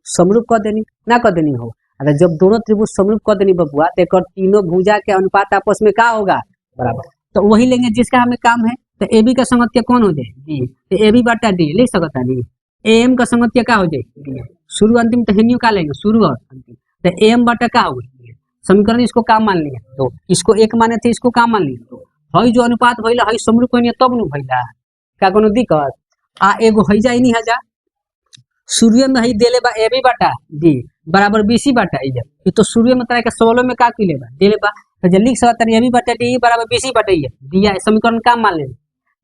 समरूप कर देनी ना कर देनी हो। अगर जब दोनों त्रिभुज समरूप कर देनी बबुआ, तो एक तीनों भुजा के अनुपात आपस में का होगा, बराबर। तो वही लेंगे जिसका हमें काम है। तो ए बी का संगत्य कौन हो जाए, डी, तो ए बी बटा डी लिख सकता डी। ए एम का संगत्य का हो जाए, डी, शुरू अंतिम तो हेन्यू का लेंगे, शुरू और अंतिम, तो ए एम बटा का हो गई समीकरण। इसको काम मान लिया, तो इसको एक माने थे, इसको काम मान लिया। तो हई जो अनुपात भइला हई समरूप होइए तब नु भइला, का कोनो दिक्कत। आ एगो हई जाई नहीं हजा, शुरू में हई देले बा ए बी बटा डी बराबर बी सी बटा ई, ये तो शुरू में तरह के सवालों में का किले बा देले बा, तो जल्दी लिख सकता है ए बी बटा डी बराबर बी सी बटा ई दिया है, समीकरण काम मान ले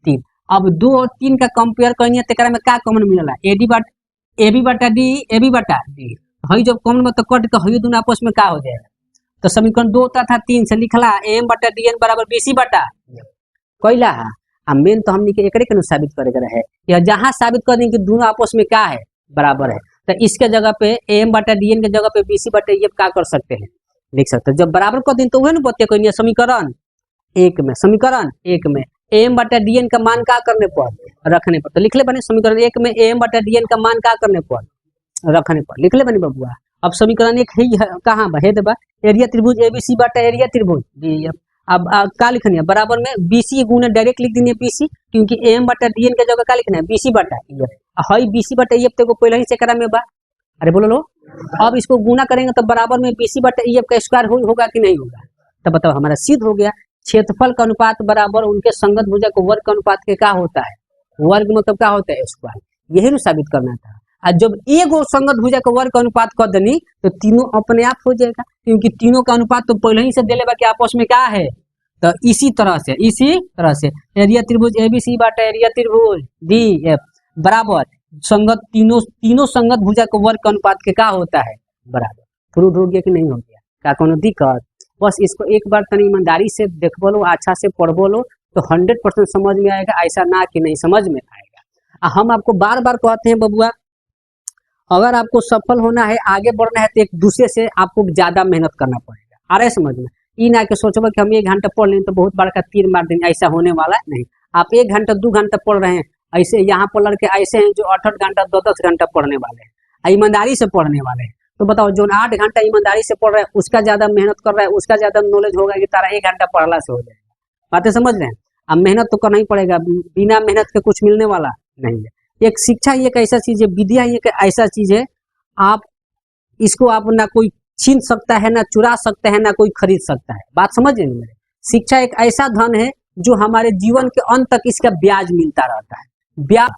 3। अब 2 और 3 का कंपेयर करिए तो में का कॉमन मिलला, ए बी बटा डी, हई जब कॉमन में तो कट के हई दोनों आपस में का हो जाएगा। तो समीकरण 2 तथा 3 से लिखला एम बटा डी एन बराबर बी सी बटा कैला है। आ मेन तो हमने के एकरे के साबित करे रहे, या जहां साबित कर देंगे कि दोनों आपस में क्या है, बराबर है। तो इसके जगह पे एम बटा डी एन के जगह पे बी सी बटा ये क्या कर सकते हैं, लिख सकते हैं। जब बराबर कर दें तो वह ना बतिया कोई समीकरण एक में एम बटा डी एन का मान का करने पर रखने पर, तो लिख ले बने समीकरण 1 में एम बटा डी एन का मान का करने पर रखने पर, लिख ले बने बबुआ। अब समीकरण 1 है कहाँ बा, हे देबा एरिया त्रिभुज एबीसी बटा एरिया त्रिभुज डी। अब का लिखनी है, बराबर में बीसी गुना डायरेक्ट लिख देनी है बीसी, क्योंकि एम बटा डी एन के जगह का लिखना है बीसी बटा ई, हई बीसी बटा ई तो पहले ही से करा में बा, अरे बोलो लो। अब इसको गुना करेंगे तो बराबर में बीसी बटा ई का स्क्वायर होगा कि नहीं होगा, तो बताओ हमारा सिद्ध हो गया। क्षेत्रफल का अनुपात बराबर उनके संगत भुजा को वर्ग का अनुपात के क्या होता है, वर्ग मतलब क्या होता है स्क्वायर, यही ना साबित करना था। और जब एगो संगत भुजा का वर्ग का अनुपात कर देनी तो तीनों अपने आप हो जाएगा, क्योंकि तीनों का अनुपात तो पहले ही से देले बा कि आपस में क्या है। तो इसी तरह से एरिया त्रिभुज एबीसी बटा एरिया त्रिभुज डी एफ बराबर संगत तीनों संगत भुजा को वर्ग का अनुपात के क्या होता है, बराबर। प्रूव हो गया कि नहीं हो गया, क्या कोनो दिक्कत। बस इसको एक बार तनी ईमानदारी से देखबो लो, अच्छा से पढ़बो लो, तो 100% समझ में आएगा, ऐसा ना कि नहीं समझ में आएगा। हम आपको बार बार कहते हैं बबुआ, अगर आपको सफल होना है, आगे बढ़ना है, तो एक दूसरे से आपको ज्यादा मेहनत करना पड़ेगा। आ रहे समझ में, ई ना के सोचो कि हम 1 घंटा पढ़ लें तो बहुत बड़ा तीर मार देंगे, ऐसा होने वाला नहीं। आप 1 घंटा 2 घंटा पढ़ रहे हैं, ऐसे यहाँ पर लड़के ऐसे हैं जो 8-8 घंटा 10-10 घंटा पढ़ने वाले हैं, ईमानदारी से पढ़ने वाले हैं। तो बताओ जो 8 घंटा ईमानदारी से पढ़ रहा है उसका ज्यादा मेहनत कर रहा है, उसका ज्यादा नॉलेज होगा कि तारा 1 घंटा पढ़ला से हो जाएगा। बातें समझ रहे हैं। अब मेहनत तो करना ही पड़ेगा, बिना मेहनत के कुछ मिलने वाला नहीं है। एक शिक्षा ही एक ऐसा चीज है, विद्या ही एक ऐसा चीज है, आप इसको आप ना कोई छीन सकता है, ना चुरा सकता है, ना कोई खरीद सकता है। बात समझ रहे हैं मेरे। शिक्षा एक ऐसा धन है जो हमारे जीवन के अंत तक इसका ब्याज मिलता रहता है। ब्याज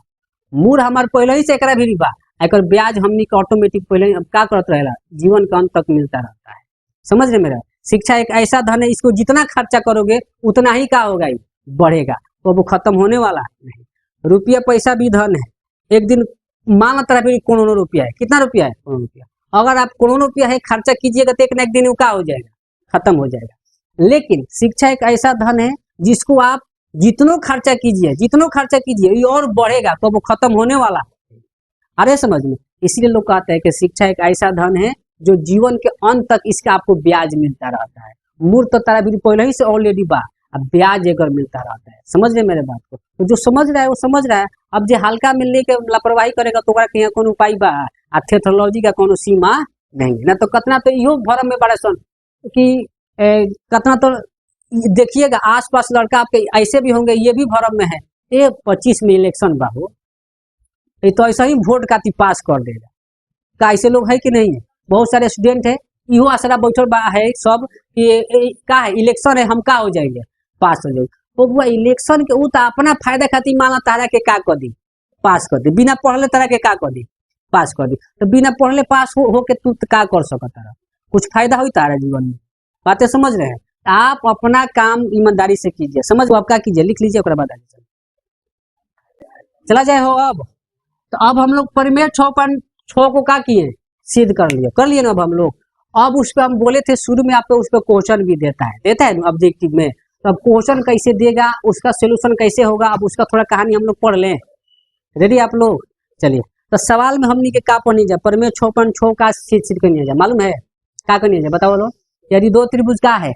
मूल हमारे पहले ही से एकरा भी बा, एक ब्याज हमनी के ऑटोमेटिक पहले ही क्या करत रहेला, जीवन के अंत तक मिलता रहता है। समझ रहे मेरा। शिक्षा एक ऐसा धन है, इसको जितना खर्चा करोगे उतना ही क्या होगा, बढ़ेगा, तो वो खत्म होने वाला नहीं। रुपया पैसा भी धन है, एक दिन मान तरह फिर करोड़ों रुपया है, कितना रुपया है, करोड़ों रुपया। अगर आप करोड़ों रुपया है खर्चा कीजिएगा तो एक न एक दिन वो क्या हो जाएगा, खत्म हो जाएगा। लेकिन शिक्षा एक ऐसा धन है जिसको आप जितनो खर्चा कीजिए ये और बढ़ेगा, तो वो खत्म होने वाला। अरे समझ में, इसलिए लोग कहते हैं कि शिक्षा एक ऐसा धन है जो जीवन के अंत तक इसका आपको ब्याज मिलता रहता है। मूर्त तो तारा भी पहले ही से ऑलरेडी बा, अब ब्याज अगर मिलता रहता है। समझ रहे मेरे बात को। तो जो समझ रहा है वो समझ रहा है। अब जो हल्का मिलने के लापरवाही करेगा तो यहाँ कौन उपाय बा, आ थेथोलॉजी का कोनो सीमा नहीं है ना। तो कतना तो इहो भरम में बड़े सन कि कतना तो देखिएगा आसपास लड़का आपके ऐसे भी होंगे, ये भी भरम में है, 25 में इलेक्शन बा हो, ये तो ऐसा ही वोट का पास कर देगा। का ऐसे लोग है कि नहीं है? बहुत सारे स्टूडेंट है, इहो आसरा बैठल बा है सब कि का है इलेक्शन है, हम का हो जाएंगे, पास हो जाएंगे। तो वो इलेक्शन के उ तो अपना फायदा खातिर माना तारा के का कर दी, पास कर दी, बिना पढ़ले तारा के का कर दी, पास कर दी। तो बिना पढ़ले पास हो के तू का कर सकता, कुछ फायदा हुई तारा जीवन में? बातें समझ रहे हैं? आप अपना काम ईमानदारी से कीजिए, समझ लो आपका कीजिए, लिख लीजिए ओकरा बाद आगे चला जाए हो। अब तो अब हम लोग परिमेय 6.6 को क्या किए, सिद्ध कर लिए ना। अब हम लोग अब उस पर हम बोले थे शुरू में, आपको उस पर क्वेश्चन भी देता है ऑब्जेक्टिव में। तो अब क्वेश्चन कैसे देगा, उसका सोल्यूशन कैसे होगा, अब उसका थोड़ा कहानी हम लोग पढ़ लें। रेडी आप लोग? चलिए, तो सवाल में हमने के का पढ़नी जाए, परिमेय 6.6 का सिद्ध करनी जाए। मालूम है क्या करनी जाए, बताओ लो। यदि दो त्रिभुज का है,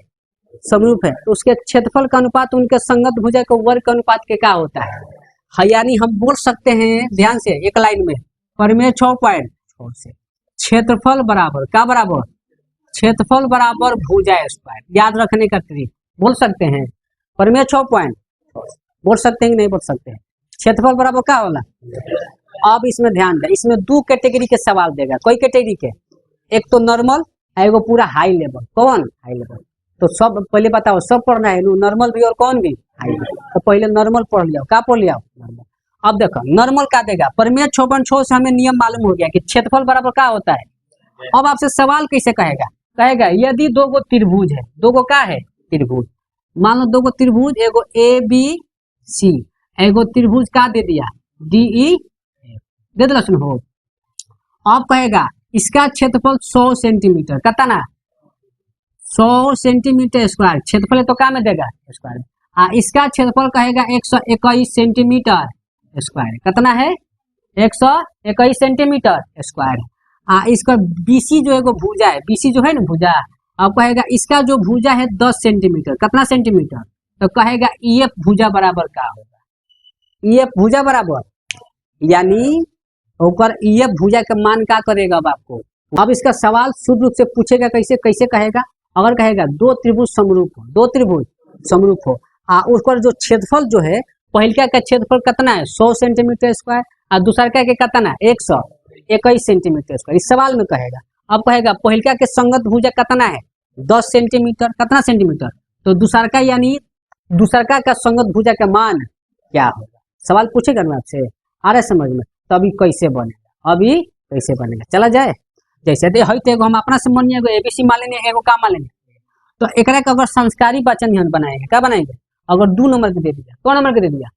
समरूप है, तो उसके क्षेत्रफल का अनुपात उनके संगत भुजा के वर्ग के अनुपात के क्या होता है। यानी हम बोल सकते हैं, ध्यान से एक लाइन में, परिमेय 6.6 से क्षेत्रफल बराबर क्या बराबर, क्षेत्रफल बराबर भुजा स्क्वायर। याद रखने का ट्रिक बोल सकते हैं, परिमेय 6.6 बोल सकते हैं कि नहीं बोल सकते हैं। क्षेत्रफल बराबर क्या होला। अब इसमें ध्यान दें, इसमें दो कैटेगरी के सवाल देगा। कोई कैटेगरी के, एक तो नॉर्मल है, एगो पूरा हाई लेवल। कौन हाई लेवल, तो सब पहले बताओ, सब पढ़ना है, नॉर्मल भी और कौन भी हाई लेवल। तो पहले नॉर्मल पढ़ लिया, क्या पढ़ लिया नॉर्मल। अब देखो नॉर्मल क्या देगा, परिमेय 6.6 से हमें नियम मालूम हो गया कि क्षेत्रफल बराबर क्या होता है। अब आपसे सवाल कैसे कहेगा यदि दो गो त्रिभुज है, दो गो क्या है त्रिभुज, मान लो दो गो त्रिभुज, एगो ए बी सी, एगो त्रिभुज का दे दिया डी ई दे दिला सुन हो। अब कहेगा इसका क्षेत्रफल 100 सेंटीमीटर, कितना 100 सेंटीमीटर स्क्वायर, क्षेत्रफल तो क्या में देगा स्क्वायर। इसका क्षेत्रफल कहेगा 121 सेंटीमीटर स्क्वायर, कितना है 121 सेंटीमीटर स्क्वायर। इसका बीसी जो है वो भुजा है, बीसी जो है ना भुजा, अब कहेगा इसका जो भुजा है 10 सेंटीमीटर, कितना सेंटीमीटर, तो कहेगा ईएफ भुजा बराबर क्या होगा, ईएफ भुजा बराबर, यानी ऊपर ईएफ भुजा का मान क्या करेगा अब आपको। अब इसका सवाल शुद्ध रूप से पूछेगा, कैसे कहेगा, अगर कहेगा दो त्रिभुज समरूप हो, दो त्रिभुज समरूप हो, उसका जो क्षेत्रफल जो है, पहलका का क्षेत्रफल कितना है 100 सेंटीमीटर स्क्वायर, और दूसरा का कितना है 121 सेंटीमीटर स्क्वायर, इस सवाल में कहेगा। अब कहेगा पहलका के संगत भुजा कितना है 10 सेंटीमीटर, कितना सेंटीमीटर, तो दूसरा का यानी दूसरा का संगत भुजा का मान क्या होगा। सवाल पूछेगा ना आपसे, आ रहा है समझ में। तो अभी कैसे बनेगा, अभी कैसे बनेगा, चला जाए। जैसे दे है तो हम अपना से मन एबीसी मान लेंगे, एगो का मान लेंगे, तो एक अगर संस्कारी वाचन ध्यान बनाएंगे, क्या बनाएंगे, अगर 2 नंबर के दे दिया, कौन नंबर के दे दिया,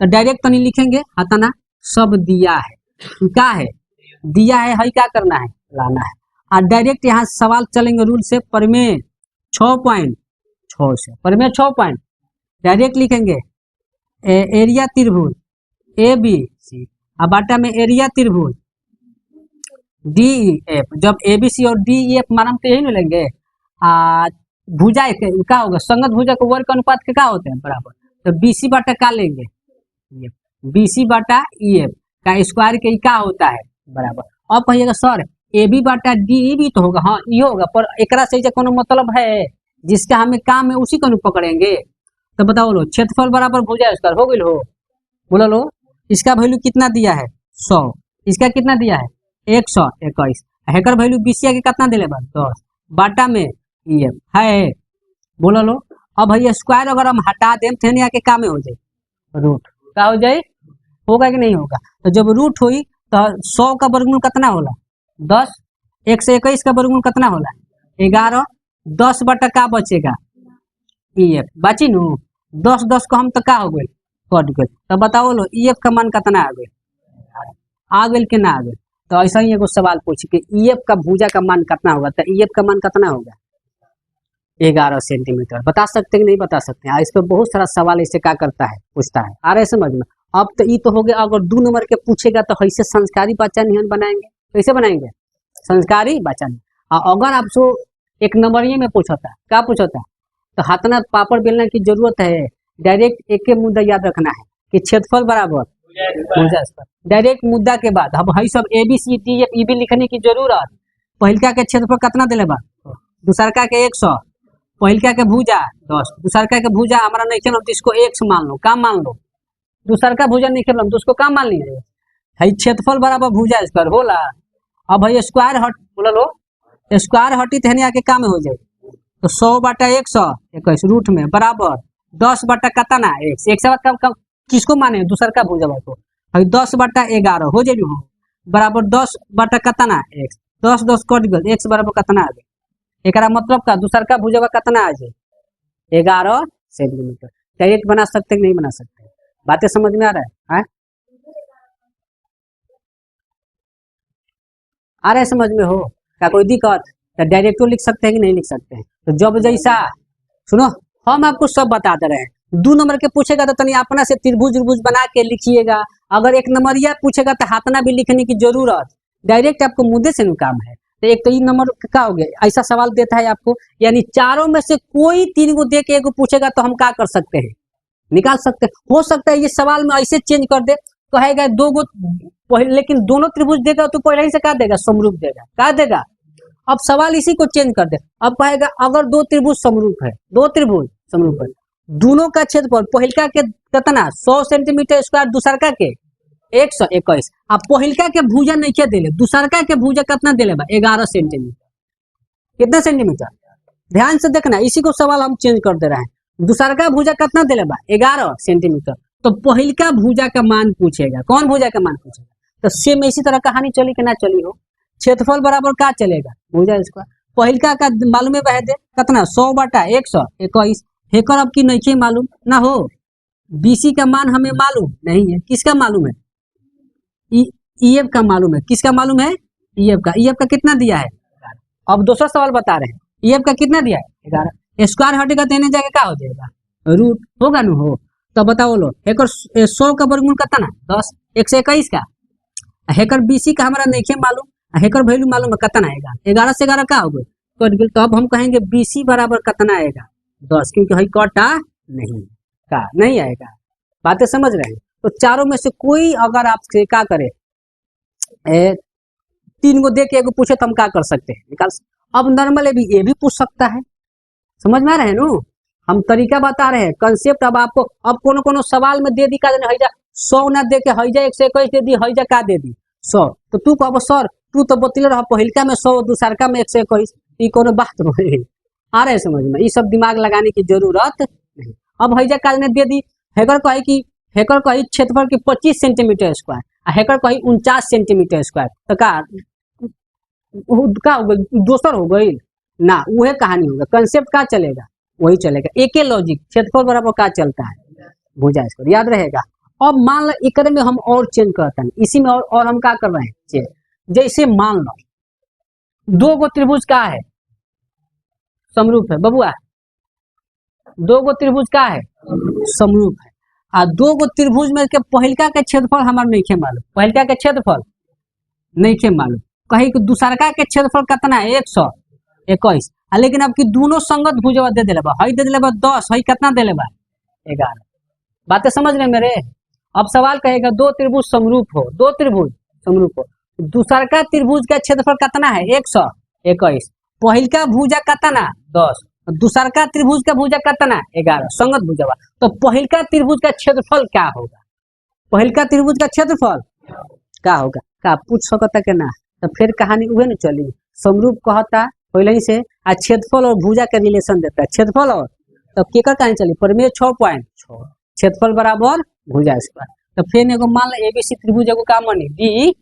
तो डायरेक्ट तो नहीं लिखेंगे, हताना सब दिया है, क्या है दिया है क्या करना है लाना है। और डायरेक्ट यहाँ सवाल चलेंगे रूल से, परिमेय 6.6 से, परिमेय 6 डायरेक्ट लिखेंगे एरिया त्रिभुज ए बी सी, और बाटा में एरिया त्रिभुज डी एफ। जब ए बी सी और डी ई एफ मानम तो यही नहीं लेंगे, भुजा क्या होगा, संगत भुजा को वर्ग अनुपात के क्या होते हैं बराबर, तो बीसी बाटा का लेंगे, बीसी बाटा ई एफ का स्क्वायर के क्या होता है बराबर। अब कहिएगा सर ए बी बाटा डी ई भी तो होगा, हाँ ये होगा, पर एकरा से कोनो मतलब है जिसका हमें काम है उसी को पकड़ेंगे। तो बताओ लो, क्षेत्रफल बराबर भुजा स्क्वायर हो गई हो, बोलो लो। इसका वैल्यू कितना दिया है 100, इसका कितना दिया है 121, हेकर वैल्यू बीसी के कितना दिले बा 10 बाटा में ई एफ है, बोलो लो। अब भैया स्क्वायर अगर हम हटा दें तो यहाँ के काम में हो जाए रूट, क्या हो जाए, होगा कि नहीं होगा। तो जब रूट हुई तो 100 का वर्गमूल कितना होला 10, 121 का वर्गमूल कितना होला 11, 10 बटा का बचेगा ई एफ, बची नू 10 को हम तो का हो गए कट गए। तो बताओ लो ई एफ का मान कितना आ गए, आ गए कि ना आ गए। तो ऐसा ही एगो सवाल पूछे कि ई एफ का भुजा का मान कितना होगा, तो ई एफ का मान कितना होगा 11 सेंटीमीटर। बता सकते कि नहीं बता सकते हैं, इस पर बहुत सारा सवाल ऐसे क्या करता है पूछता है, आ रहे समझ में। अब तो ये तो हो गया, अगर 2 नंबर के पूछेगा तो ऐसे संस्कारी वाचन नियन बनाएंगे, कैसे बनाएंगे संस्कारी वाचन। अगर आपसे 1 नंबरिए में पूछता, क्या पूछता, तो हाथना पापड़ बेलने की जरूरत है, डायरेक्ट एक मुद्दा याद रखना है कि क्षेत्रफल बराबर भुजा स्क्वायर, डायरेक्ट मुद्दा के बाद अब है सब A B C D F E भी लिखने की जरूरत। पहलका के क्षेत्रफल कितना दिले बा, दूसरका के 100, पहलका के भुजा 10, दूसरका के भुजा हमारा नहीं खेल, इसको 100 मान लो, काम मान लो, दूसरका भुजा नहीं खेल तो उसको काम मान लीजिए, है क्षेत्रफल बराबर भुजा स्क्वायर होला। अब भाई स्क्वायर हट बोला लो, स्क्वायर हटी तो आके काम हो जाए, तो 100 बटा 121 रूट में बराबर 10 बटा कितना 1 से बाद किसको माने दूसर का भुजा को, 10 बटा 11 हो जाए बराबर 10 बटा कितना 1, 10 10 कट गल 1 बराबर कितना आ गए एकरा मतलब का दूसर का भुजवा कितना आ जाए 11 सेंटीमीटर। डायरेक्ट बना सकते नहीं बना सकते? बातें समझ में आ रहा है? आ रहा है समझ में हो? क्या कोई दिक्कत? तो डायरेक्ट लिख सकते हैं कि नहीं लिख सकते हैं? तो जब जैसा सुनो हम आपको सब बता दे रहे हैं। 2 नंबर के पूछेगा तो तनी अपना से त्रिभुज उर्भुज बना के लिखिएगा। अगर 1 नंबरिया पूछेगा तो हाथना भी लिखने की जरूरत, डायरेक्ट आपको मुद्दे से काम है। तो एक तो ये नंबर क्या हो गया, ऐसा सवाल देता है आपको, यानी चारों में से कोई 3 को दे के एक पूछेगा तो हम क्या कर सकते हैं, निकाल सकते हैं। हो सकता है ये सवाल में ऐसे चेंज कर दे, कहेगा 2 गो, लेकिन दोनों त्रिभुज देगा तो पहले ही से क्या देगा, समरूप देगा। क्या देगा? अब सवाल इसी को चेंज कर दे। अब कहेगा अगर 2 त्रिभुज समरूप है, 2 त्रिभुज समरूप है, दोनों का क्षेत्रफल पहिलका के कितना 100 सेंटीमीटर स्क्वायर, दूसरका के 121। अब पहिलका के भुजा नहीं क्या देले, दूसरका के भुजा कितना देले बा 11 सेंटीमीटर। कितना सेंटीमीटर? ध्यान से देखना, इसी को सवाल हम चेंज कर दे रहे हैं। दूसरका भुजा कितना देले बा 11 सेंटीमीटर। तो पहिलका भुजा का मान पूछेगा, कौन भुजा का मान पूछेगा? तो सेम इसी तरह कहानी चली कि ना चली हो। क्षेत्रफल बराबर क्या चलेगा, भुजा स्क्वायर। पहिलका का मालूम है दे कितना 100 बटा 121। हेकर अब की नहीं मालूम ना हो। बीसी का मान हमें मालूम नहीं है, किसका मालूम है? ईएफ का मालूम है। किसका मालूम है? ईएफ का। ईएफ का कितना दिया है? अब दूसरा सवाल बता रहे हैं, ईएफ का कितना दिया है 11। स्क्वायर हटेगा तो इन्हें जाके क्या हो जाएगा, रूट होगा ना हो। तो बताओ लो हेकर 100 का वर्गमूल कितना 10, 121 का। हेकर बीसी का हमारा नहीं मालूम, हेकर वैल्यू मालूम है कितना आएगा 11 से 11 का होगा कट गया। तो अब हम कहेंगे बीसी बराबर कितना आएगा 10, क्योंकि हई कटा नहीं का नहीं आएगा। बातें समझ रहे हैं? तो चारों में से कोई अगर आपसे क्या करे 3 को दे के एक पूछे तो हम क्या कर सकते हैं, निकाल। अब नॉर्मल भी ये भी पूछ सकता है, समझ में आ रहे हैं नो? हम तरीका बता रहे हैं, कंसेप्ट। अब आपको अब कोनो सवाल में दे दी का हईजा 100 ना दे के हईजा 121 दे दी, हईजा का दे दी 100। तो तू कहो सर तू तो बतले रह पहिलका में 100 दूसरका में 121, ये कोनो बात रहे। आ रहे समझ में? ये सब दिमाग लगाने की जरूरत नहीं। अब हईजा काल ने दे दी, हेकर कहे कि हेकर कही क्षेत्रफल की 25 सेंटीमीटर स्क्वायर, हेकर कही 49 सेंटीमीटर स्क्वायर। तो का हो गई, दोसर हो गई ना, वह कहानी होगा। कंसेप्ट का चलेगा वही चलेगा, एक लॉजिक। क्षेत्रफल बराबर का चलता है भुजा स्क्वायर, याद रहेगा। अब मान लो एक में हम और चेंज करते हैं, इसी में और हम क्या कर रहे हैं चेंज। जैसे मान लो 2 गो त्रिभुज का है समरूप है बबुआ, 2 गो त्रिभुज का है समरूप है। आ 2 गो त्रिभुज में के पहिलका के क्षेत्रफल हमारे नहीं मालूम, पहिलका के क्षेत्रफल नहीं मालूम। कहीं कि दूसरका के क्षेत्रफल कितना है 121। लेकिन अब की दोनों संगत भुजवा दे दिले बा, हई दे दिले बा 10, हई कितना दिले बा 11। बातें समझ रहे मेरे? अब सवाल कहेगा 2 त्रिभुज समरूप हो, 2 त्रिभुज समरूप हो, दूसरका त्रिभुज का क्षेत्रफल कितना है 121, पहिलका भुजा कितना 10, दूसरका त्रिभुज का भुजा कितना 11, संगत भुजवा। तो पहिलका त्रिभुज का क्षेत्रफल क्या होगा? पहिलका त्रिभुज का क्षेत्रफल क्या होगा? का पूछ सकता के ना? तो फिर कहानी उहे न चली। समरूप कहता पहले ही से, आ क्षेत्रफल और भुजा के रिलेशन देता है, क्षेत्रफल और तो केकर कहानी चली प्रमेय 6.6 क्षेत्रफल बराबर भुजा स्क्वायर। तो फिर एगो मान लो एबीसी त्रिभुज एगो का मानी डी,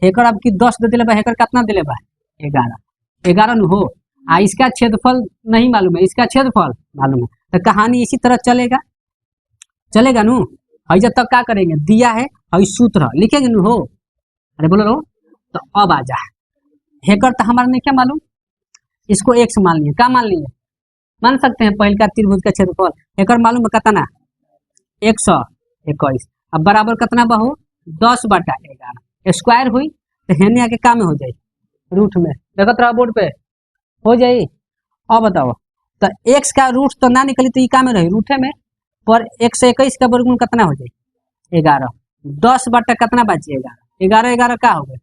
हेकर आपकी 10 दे दिले बा, हेकर कितना दिले बा 11 न हो। आ इसका क्षेत्रफल नहीं मालूम है, इसका क्षेत्रफल मालूम है। तो कहानी इसी तरह चलेगा, चलेगा नु। हई जब तक क्या करेंगे, दिया है हई सूत्र लिखेंगे नु हो। अरे बोलो रो। तो अब आ जा हेकर तो हमारा नहीं क्या मालूम, इसको x मान लिए, क्या मान लिए, मान सकते हैं पहिलका त्रिभुज का क्षेत्रफल। हेकर मालूम है कितना 121। अब बराबर कितना बा हो 10 बटा 11 स्क्वायर हुई। तो हेने आके का में हो जाए रूट में, देखत रहा बोर्ड पे हो जाए। अब बताओ तो x का रूट तो ना निकली तो ये का में रही रूठे में, पर 121 का वर्गमूल कितना हो जाए 11। 10 बटा कितना बचे 11, 11 का हो गए।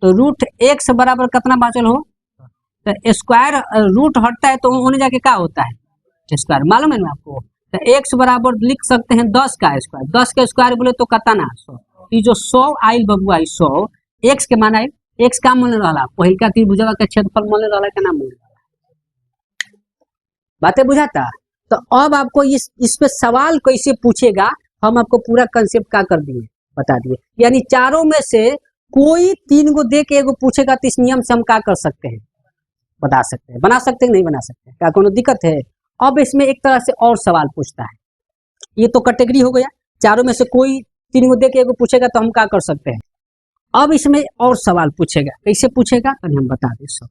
तो रूट x बराबर कितना बाचल हो, तो स्क्वायर रूट हटता है तो उन्हें जाके क्या होता है स्क्वायर, मालूम है ना आपको। तो x बराबर लिख सकते हैं 10 का स्क्वायर, 10 का स्क्वायर बोले तो कितना 100। ये जो 100 आइल बबुआ 100 x के मान आइल, x का मूल्य रहा पहिलका त्रिभुजवा के क्षेत्रफल मूल्य रहा के नाम मूल्य। बातें बुझाता? तो अब आपको इस पे सवाल कैसे पूछेगा, हम आपको पूरा कंसेप्ट क्या कर दिए बता दिए। यानी चारों में से कोई 3 को दे के एगो पूछेगा तो इस नियम से हम क्या कर सकते हैं, बता सकते हैं, बना सकते हैं नहीं बना सकते, क्या कोनो दिक्कत है। अब इसमें एक तरह से और सवाल पूछता है, ये तो कैटेगरी हो गया, चारों में से कोई तीन को देख के एगो पूछेगा तो हम क्या कर सकते हैं। अब इसमें और सवाल पूछेगा, कैसे पूछेगा तो हम बता दें सब।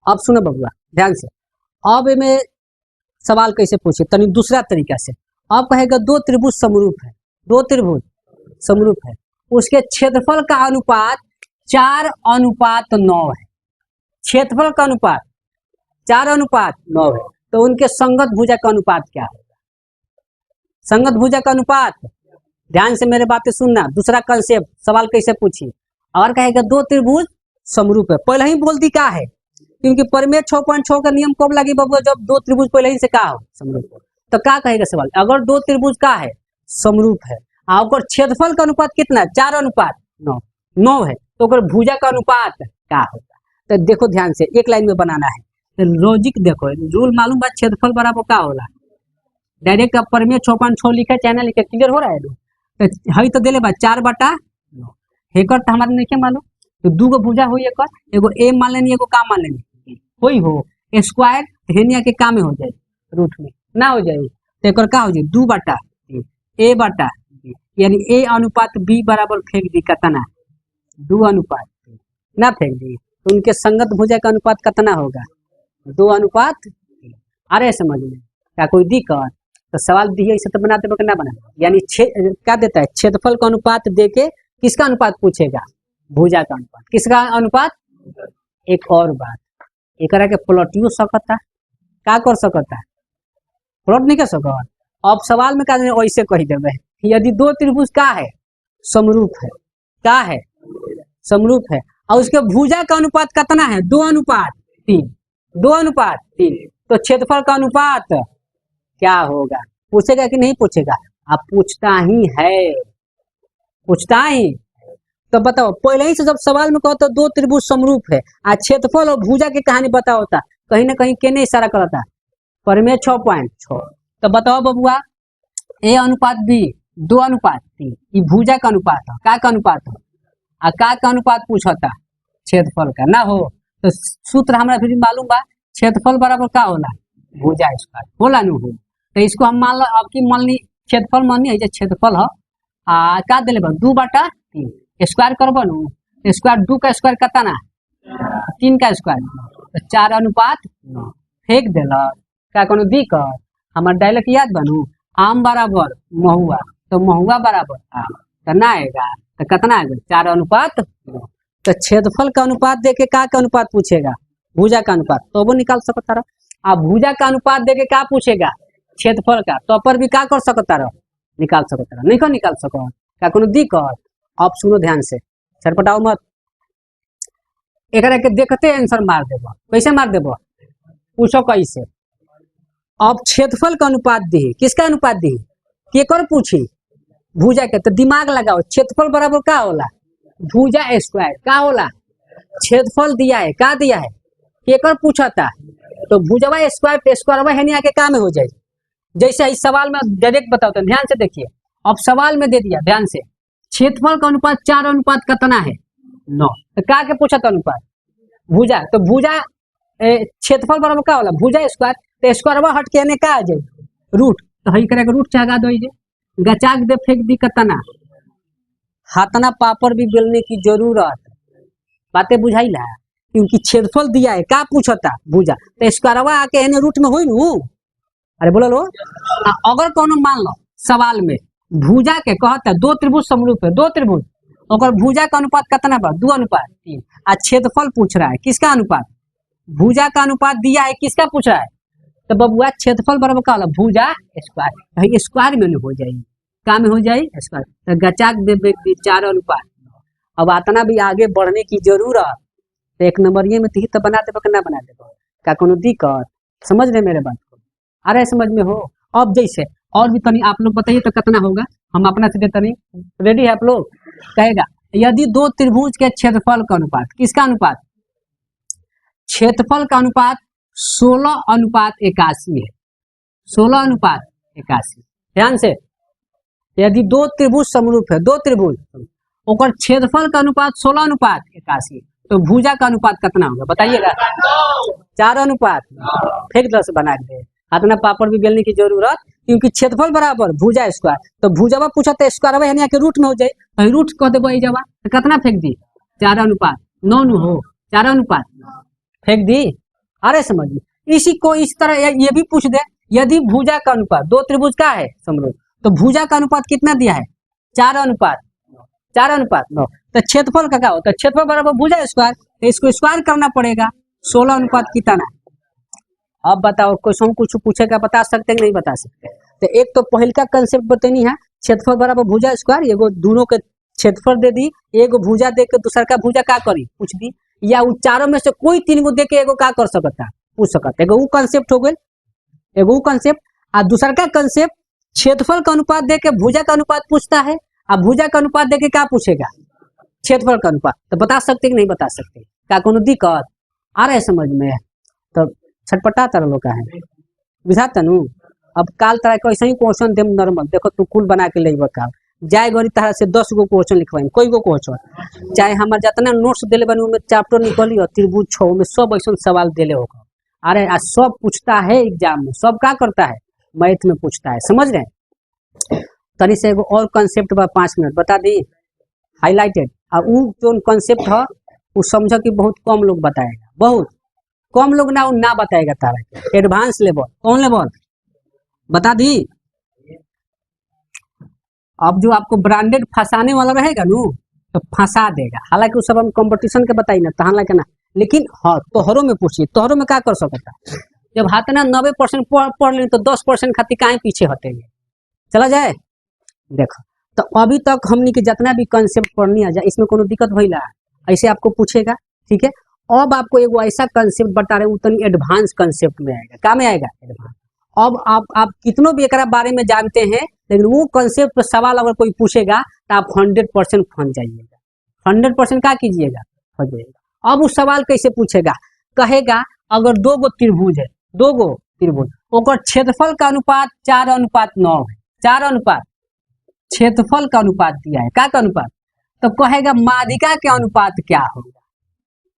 अब सुनो बबुआ ध्यान से, अब में सवाल कैसे पूछे तनी दूसरा तरीका से। अब कहेगा दो त्रिभुज समरूप है, दो त्रिभुज समरूप है, उसके क्षेत्रफल का अनुपात 4:9 है। क्षेत्रफल का अनुपात 4:9 है, तो उनके संगत भुजा का अनुपात क्या होगा। संगत भुजा का अनुपात, ध्यान से मेरे बातें सुनना, दूसरा कंसेप्ट सवाल कैसे पूछिए। और कहेगा दो त्रिभुज समरूप है, पहले ही बोल दी क्या है, क्योंकि परिमेय 6.6 का नियम कब लगी बबुआ, जब दो त्रिभुज पहले ही से क्या हो समरूप हो। तो क्या कहेगा सवाल, अगर दो त्रिभुज का है समरूप है और क्षेत्रफल का अनुपात कितना है 4:9 है, तो अगर भुजा का अनुपात क्या होगा। तो देखो ध्यान से एक लाइन में बनाना है, तो लॉजिक देखो, रूल मालूम बात, क्षेत्रफल बराबर क्या होला, डायरेक्ट अब परिमेय 6.6 लिखे चाहे ना लिखे, क्लियर हो रहा है। तो हई तो दिले बा 4/9 हेकर तो हमारे नहीं मालूम, तो दू गो भुजा हुई एक, एगो ए मान लेनी एगो का मान लेनी होई हो स्क्वायर हेनिया के काम में हो जाए, रूट में ना हो जाए, तो एक का हो जाए 2/3 a/b, यानी a अनुपात b बराबर फेंक दी कतना 2 अनुपात ना फेंक दी, तो उनके संगत भुजा का अनुपात कितना होगा 2:3। अरे समझ में क्या कोई दिक्कत, तो सवाल दिए इसे तो बनाते ना बना, यानी क्या देता है क्षेत्रफल का अनुपात देके किसका अनुपात पूछेगा, भुजा का अनुपात, किसका अनुपात। एक और बात, एक के प्लॉटियो सकता, क्या कर सकता है, प्लॉट नहीं कर सकता। अब सवाल में क्या ऐसे कही देवे, यदि दो त्रिभुज का है समरूप है, क्या है समरूप है, और उसके भुजा का अनुपात कितना है 2:3, 2:3, तो क्षेत्रफल का अनुपात क्या होगा, पूछेगा कि नहीं पूछेगा। आप पूछता ही है, पूछता ही। तो बताओ पहले ही से जब सवाल में कहता दो त्रिभुज समरूप है, आ क्षेत्रफल और भुजा की कहानी बता होता, कहीं ना कहीं केने इशारा करता, परिमेय 6.6। तो बताओ बबुआ a अनुपात b 2:3, ये भुजा का अनुपात है, का अनुपात है, आ का अनुपात पूछता क्षेत्रफल का ना हो, तो सूत्र हमारा फिर मालूम बा, क्षेत्रफल बराबर का होला भुजा स्क्वायर होला नु हो। तो इसको हम मान लो, आपकी मान ली क्षेत्रफल मानी है, क्षेत्रफल है का दिले बा 2/3, स्क्वायर करबो नु, स्क्वायर 2 का स्क्वायर कितना 3 का स्क्वायर, तो 4:9 फेंक देला, का कोनो दिक्कत। हमार डायलॉग याद बनू, आम बराबर महुआ, तो महुआ बराबर आम, तो ना आएगा, तो कितना आएगा 4:9। तो क्षेत्रफल का अनुपात देके का अनुपात पूछेगा, भुजा का अनुपात, तो वो निकाल सकता रहो। आप भुजा का अनुपात देके क्या पूछेगा क्षेत्रफल का, तो पर भी क्या कर सकता रहो, निकाल सकता रहो, नहीं निकाल सको, क्या कोनो दिक्कत। अब सुनो ध्यान से, छटपटाओ मत, एक के देखते आंसर मार देबो, कैसे मार देबो पूछो कैसे। अब क्षेत्रफल का अनुपात दी, किसका अनुपात दी, केकर पूछी भुजा के, तो दिमाग लगाओ, क्षेत्रफल बराबर का होला भुजा स्क्वायर, का होला क्षेत्रफल दिया है, का दिया है केकर पूछा था, तो भुजवा स्क्वायर पे स्क्वायर है नहीं आके काम में हो जाए। जैसे इस सवाल में डायरेक्ट बताओ, तो ध्यान से देखिए, अब सवाल में दे दिया ध्यान से, क्षेत्रफल का अनुपात 4:9 कितना है 9, तो का के पूछा था अनुपात भुजा, तो भुजा क्षेत्रफल बराबर का होला भुजा स्क्वायर, तो स्क्वायर हट के का आ जाए रूट, तो हई करे रूट चागा दो, गचाक दे फेंक दी कतना, हाथना पापड़ भी बेलने की जरूरत, बातें बुझाई ला, क्योंकि क्षेत्रफल दिया है, का पूछता भुजा, तो स्क्वायर आके एने रूट में हुई नू। अरे बोलो लो, अगर कोनो मान लो सवाल में भुजा के कहता दो त्रिभुज समरूप है, दो त्रिभुज, अगर भुजा का अनुपात कितना बा 2:3, आ क्षेत्रफल पूछ रहा है किसका अनुपात, भुजा का अनुपात दिया है, किसका पूछ रहा है, तो बबुआ क्षेत्रफल बराबर का होला भुजा स्क्वायर, स्क्वायर में हो जाएगी, का में हो जाए स्क्वायर, तो गचाक दे 4:9। अब आतना भी आगे बढ़ने की जरूरत, तो एक नंबर ये में तो बना देबो कि ना बना देबो, का कोनो दिक्कत, समझ रहे मेरे बात को, अरे समझ में हो। अब जैसे और भी तनी आप लोग बताइए तो कितना होगा, हम अपना से देते नहीं, रेडी है आप लोग। कहेगा यदि दो त्रिभुज के क्षेत्रफल का अनुपात, किसका अनुपात, क्षेत्रफल का अनुपात 16:81 है, 16:81। ध्यान से, यदि दो त्रिभुज समरूप है, दो त्रिभुज ओकर क्षेत्रफल का अनुपात 16:81, तो भुजा का अनुपात कितना होगा बताइएगा? 4:9। फेंक दो से बना के हाथना पापड़ भी बेलने की जरूरत, क्योंकि क्षेत्रफल बराबर भुजा स्क्वायर, तो भुजावा पूछा तो स्क्वायर यानी के रूट में हो जाए, तो रूट कह देबो जवा, तो कितना फेंक दी? 4:9 हो, 4:9 फेंक दी। अरे समझिए, इसी को इस तरह ये भी पूछ दे, यदि भुजा का अनुपात, दो त्रिभुज का है समरूप, तो भुजा का अनुपात कितना दिया है? 4:9। तो क्षेत्रफल का क्या होता है? क्षेत्रफल बराबर भुजा स्क्वायर, तो इसको स्क्वायर करना पड़ेगा। 16 कितना? अब बताओ, क्वेश्चन कुछ पूछेगा, बता सकते हैं नहीं बता सकते? तो एक तो पहल का कंसेप्ट बतानी है, क्षेत्रफल बराबर भुजा स्क्वायर, एगो दोनों के क्षेत्रफल दे दी, एगो भुजा दे के दूसरा का भुजा का करी पूछ दी, या उन चारों में से कोई 3 गो दे के एगो का कर सकता पूछ सकता। एगो वो कंसेप्ट हो गए, एगो वो कंसेप्ट, और दूसरा का कंसेप्ट क्षेत्रफल का अनुपात दे के भुजा का अनुपात पूछता है, और भुजा का अनुपात दे के क्या पूछेगा? क्षेत्रफल का अनुपात। तो बता सकते कि नहीं बता सकते? क्या कोनो दिक्कत आ रहा है समझ में? तो छटपटा तरह लोग का है बुझा तनु। अब काल तरह के ऐसे ही क्वेश्चन देम नॉर्मल, देखो तू कुल बना के लेबा का जाए गरी तरह से 10 गो क्वेश्चन लिखवाई, कोई गो क्वेश्चन चाहे हमार जितना नोट्स देले बनी उनमें चैप्टर निकली और त्रिभुज 6 में सब ऐसा सवाल देले होगा। अरे आज सब पूछता है एग्जाम में, सब क्या करता है मैथ में पूछता है, समझ रहे हैं? तनी से एगो और कंसेप्ट बा 5 मिनट बता दी हाईलाइटेड, और वो जो कंसेप्ट है वो समझो कि बहुत कम लोग बताएगा, बहुत कम लोग ना बताएगा तारा। एडवांस लेवल, कौन लेवल बता दी? अब जो आपको ब्रांडेड फंसाने वाला रहेगा नू तो फंसा देगा, हालांकि वो सब हम कंपटीशन के बताई ना, तहाँ लाके ना, लेकिन हाँ तोहरों में पूछिए, तोहरों में क्या कर सकता? जब हाथ ना 90% पढ़ लें तो 10% खातिर काहे पीछे हटेंगे? चला जाए देखो, तो अभी तक हमने के जितना भी कंसेप्ट पढ़नी आ जाए इसमें कोनो दिक्कत भइला ऐसे आपको पूछेगा, ठीक है? अब आपको एगो ऐसा कंसेप्ट बता रहे हैं उतनी एडवांस कंसेप्ट में आएगा, क्या में आएगा? एडवांस। अब आप कितनों भी एक बारे में जानते हैं, लेकिन वो कंसेप्ट पर सवाल अगर कोई पूछेगा तो आप 100% फंस जाइएगा, 100% क्या कीजिएगा? फंस जाइएगा। अब उस सवाल कैसे पूछेगा? कहेगा अगर 2 गो त्रिभुज है, 2 गो त्रिभुज, ओकर क्षेत्रफल का अनुपात 4:9 है, 4 क्षेत्रफल का अनुपात दिया है, क्या का अनुपात? तो कहेगा माध्यिका के अनुपात क्या होगा?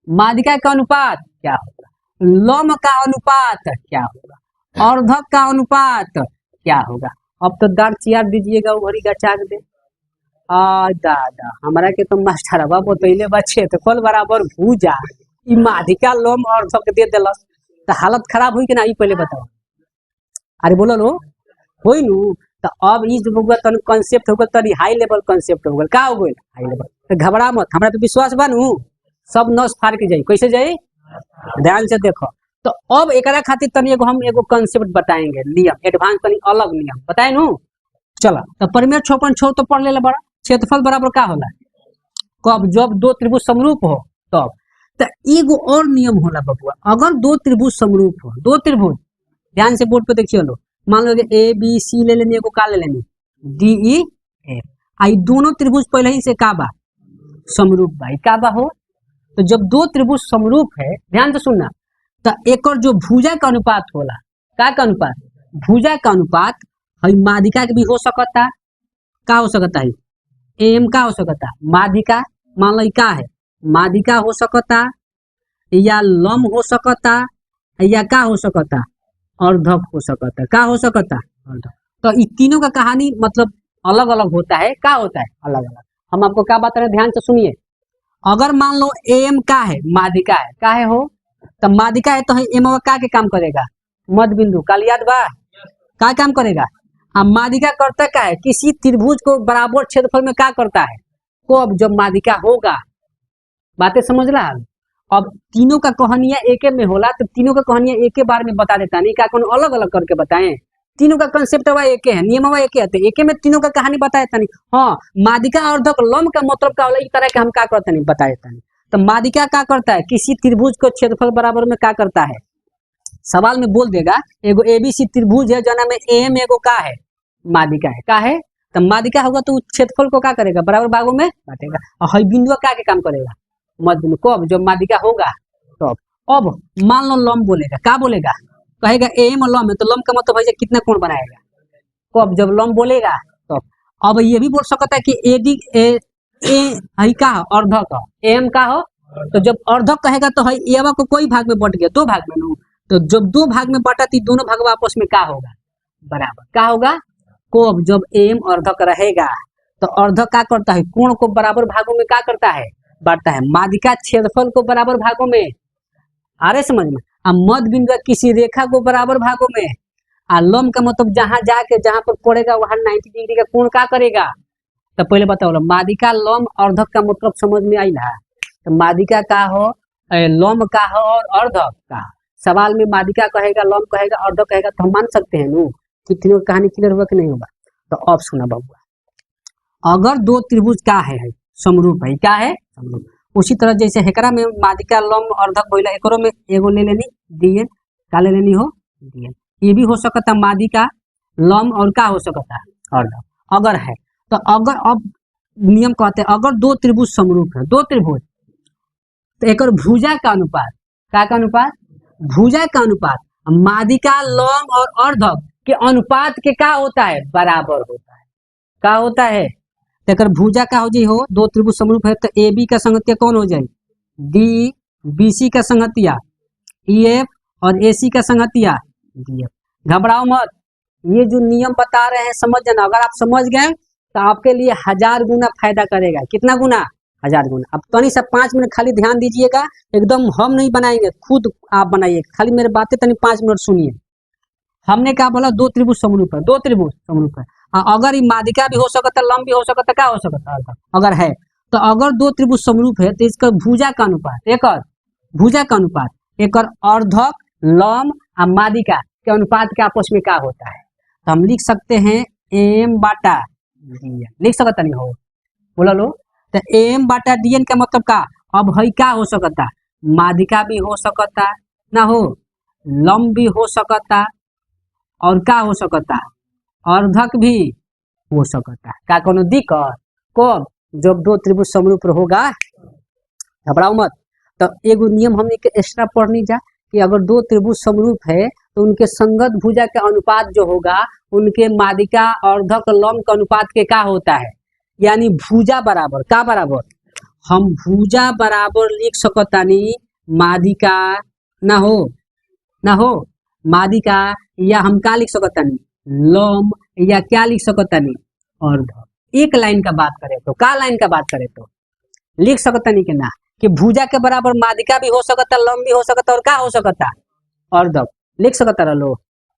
माध्यिका का अनुपात क्या होगा? लंब का अनुपात क्या होगा? अर्धक का अनुपात क्या होगा? अब तो दांत चियार दीजिएगा वो घड़ी गचाक दे। दादा हमारा के तो मास्टरवा बतैले बा क्षेत्रफल बराबर भुजा, ई माध्यिका लंब अर्धक दे देलस, तो हालत खराब हुई कि ना? ई पहले बताओ। अरे बोलो लो होई नु। तो अब इस होगा तन कंसेप्ट होगा, तनी हाई लेवल कंसेप्ट होगा, का हो गइल हाई लेवल। तो घबरा मत, हमरा पे विश्वास बनू, सब नस फाड़ के जाई। कैसे जाई? ध्यान से देखो। तो अब एकरा खातिर तनी एगो हम एगो कंसेप्ट बताएंगे, नियम एडवांस तनी अलग नियम बताए नु। चला तो परिमेय 6.6 तो पढ़ ले बड़ा। क्षेत्रफल बराबर का होला? कब? जब 2 त्रिभुज समरूप हो तब। तो एगो और नियम होला बबुआ, अगर 2 त्रिभुज समरूप हो, 2 त्रिभुज ध्यान से बोर्ड पे देखिए लो, मान लो ए बी सी ले लेनी, एगो का ले लेनी डी ई एफ, आई दोनों त्रिभुज पहले ही से का बा? समरूप बा। का बा हो? तो जब 2 त्रिभुज समरूप है, ध्यान से सुनना, तो एक जो भुजा का अनुपात होला, का अनुपात? भुजा का अनुपात हई माध्यिका के भी हो सकता, का हो सकता है? एम का हो सकता? माध्यिका, मान लो का है माध्यिका हो सकता, या लंब हो सकता, या का हो सकता? अर्धक हो सकता। का हो सकता? अर्धक। तो इन तीनों का कहानी मतलब अलग अलग होता है। का होता है? अलग अलग। हम आपको क्या बता रहे हैं, ध्यान से सुनिए। अगर मान लो एम का है, माध्यिका है, का है हो? तो माध्यिका है तो एम का के काम करेगा? मध्य बिंदु। काल याद बा? का काम करेगा? हाँ, माध्यिका करता क्या है? किसी त्रिभुज को बराबर क्षेत्रफल में क्या करता है? को अब जब माध्यिका होगा, बातें समझ रहा है? अब तीनों का कहानियां एक में होला, तो तीनों का कहानियां एक के बारे में बता देता, नहीं का कौन अलग अलग करके बताएं? तीनों का कंसेप्ट हुआ एक है, नियम हुआ एक है, तो एक में तीनों का कहानी बताया था नहीं। हाँ, माध्यिका अर्धक लंब का मतलब का होला, इस तरह का हम क्या करते नहीं बताया था नहीं। तो माध्यिका क्या करता है? किसी त्रिभुज को क्षेत्रफल बराबर में क्या करता है? सवाल में बोल देगा एगो एबीसी त्रिभुज है जना में एम एगो का है? माध्यिका है। का है? तो माध्यिका होगा तो क्षेत्रफल को क्या करेगा? बराबर भागों में बांटेगा। और हई बिंदु का के काम करेगा? मध्य बिंदु। कब? जब माध्यिका होगा तब। अब मान लो लंब बोलेगा, क्या बोलेगा? कहेगा एम लंब है, तो लंब का मतलब है कितना कोण बनाएगा? कब? जब लंब बोलेगा तब। अब ये भी बोल सकता है कि एडी ए हई का हो अर्धक हो, एम का हो, तो जब अर्धक कहेगा तो हई एवा को कोई भाग में बट गया, दो भाग में नु, तो जब दो भाग में बटा थी दोनों भाग आपस में का होगा, बराबर का होगा। को जब एम अर्धक रहेगा तो अर्धक क्या करता है, कोण को बराबर भागों में क्या करता है, बांटता है। माध्यिका क्षेत्रफल को बराबर भागों में, आ रहे समझ में। मध्य बिंदु किसी रेखा को बराबर भागों में, लंब का मतलब जहां जाके जहां पर पड़ेगा वहां 90 डिग्री का कोण क्या करेगा। तो पहले बताओ माध्यिका लंब अर्धक का मतलब समझ में आई ना। तो माध्यिका का हो, लंब का हो और अर्धक का। सवाल में माध्यिका कहेगा, लंब कहेगा, अर्धक कहेगा तो हम मान सकते हैं नु कि तीनों कहानी क्लियर होगा कि नहीं होगा। तो अब सुना बबुआ, अगर दो त्रिभुज का है समरूप है, क्या है समरूप, उसी तरह जैसे हेकरा में माध्यिका लंब अर्धक बोला, एकरो में एगो ले लेनी डीएन, का ले लेनी हो डीएन। ये भी हो सकता माध्यिका लंब और का हो सकता अर्धक, अगर है तो। अगर अब नियम कहते हैं अगर दो त्रिभुज समरूप है, दो त्रिभुज, तो एक भुजा का अनुपात, क्या का अनुपात, भुजा का अनुपात माध्यिका लंब और अर्धक के अनुपात के क्या होता है, बराबर होता है। क्या होता है, तो भुजा का हो जाए हो, दो त्रिभुज समरूप है तो ए बी का संगतिया कौन हो जाए, डी बी सी का संगतिया ई एफ और ए सी का संगतिया डी एफ। घबराओ मत, ये जो नियम बता रहे हैं समझ जाना। अगर आप समझ गए तो आपके लिए 1000 गुना फायदा करेगा। कितना गुना, 1000 गुना। अब तनी सा 5 मिनट खाली ध्यान दीजिएगा, एकदम हम नहीं बनाएंगे, खुद आप बनाइए। खाली मेरे बातें तनी 5 मिनट सुनिए। हमने क्या बोला, दो त्रिभुज समरूप है, दो त्रिभुज समरूप है। अगर ये माध्यिका भी हो सकता, लंब भी हो सकता, क्या हो सकता है अगर है तो। अगर दो त्रिभुज समरूप है तो इसका भुजा का अनुपात, एक भुजा का अनुपात, एक अर्धक लंब और माध्यिका के अनुपात के आपस में क्या होता है। तो हम लिख सकते हैं एम बाटा डीएन, लिख सकता नहीं हो, बोला लो। तो एम बाटा डीएन का मतलब का, अब है क्या हो सकता, माध्यिका भी हो सकता ना हो, लंब भी हो सकता और क्या हो सकता, अर्धक भी हो सकता। क्या कोनो दिक्कत, कब जब दो त्रिभुज समरूप होगा। घबराओ मत। तो एगो नियम हमने के एक्स्ट्रा पढ़नी जा कि अगर दो त्रिभुज समरूप है तो उनके संगत भुजा का अनुपात जो होगा उनके माध्यिका अर्धक लंब का अनुपात के क्या होता है, यानी भुजा बराबर का बराबर, हम भुजा बराबर लिख सकतानी माध्यिका ना हो माध्यिका, या हम क्या लिख सकतानी लंब, या क्या लिख सकतानी अर्धक। एक लाइन का बात करें तो, का लाइन का बात करें तो लिख सकतानी के ना कि भुजा के बराबर माध्यिका भी हो सकता, लंब भी हो सकता और क्या हो सकता अर्धक, लिख सकता रहो।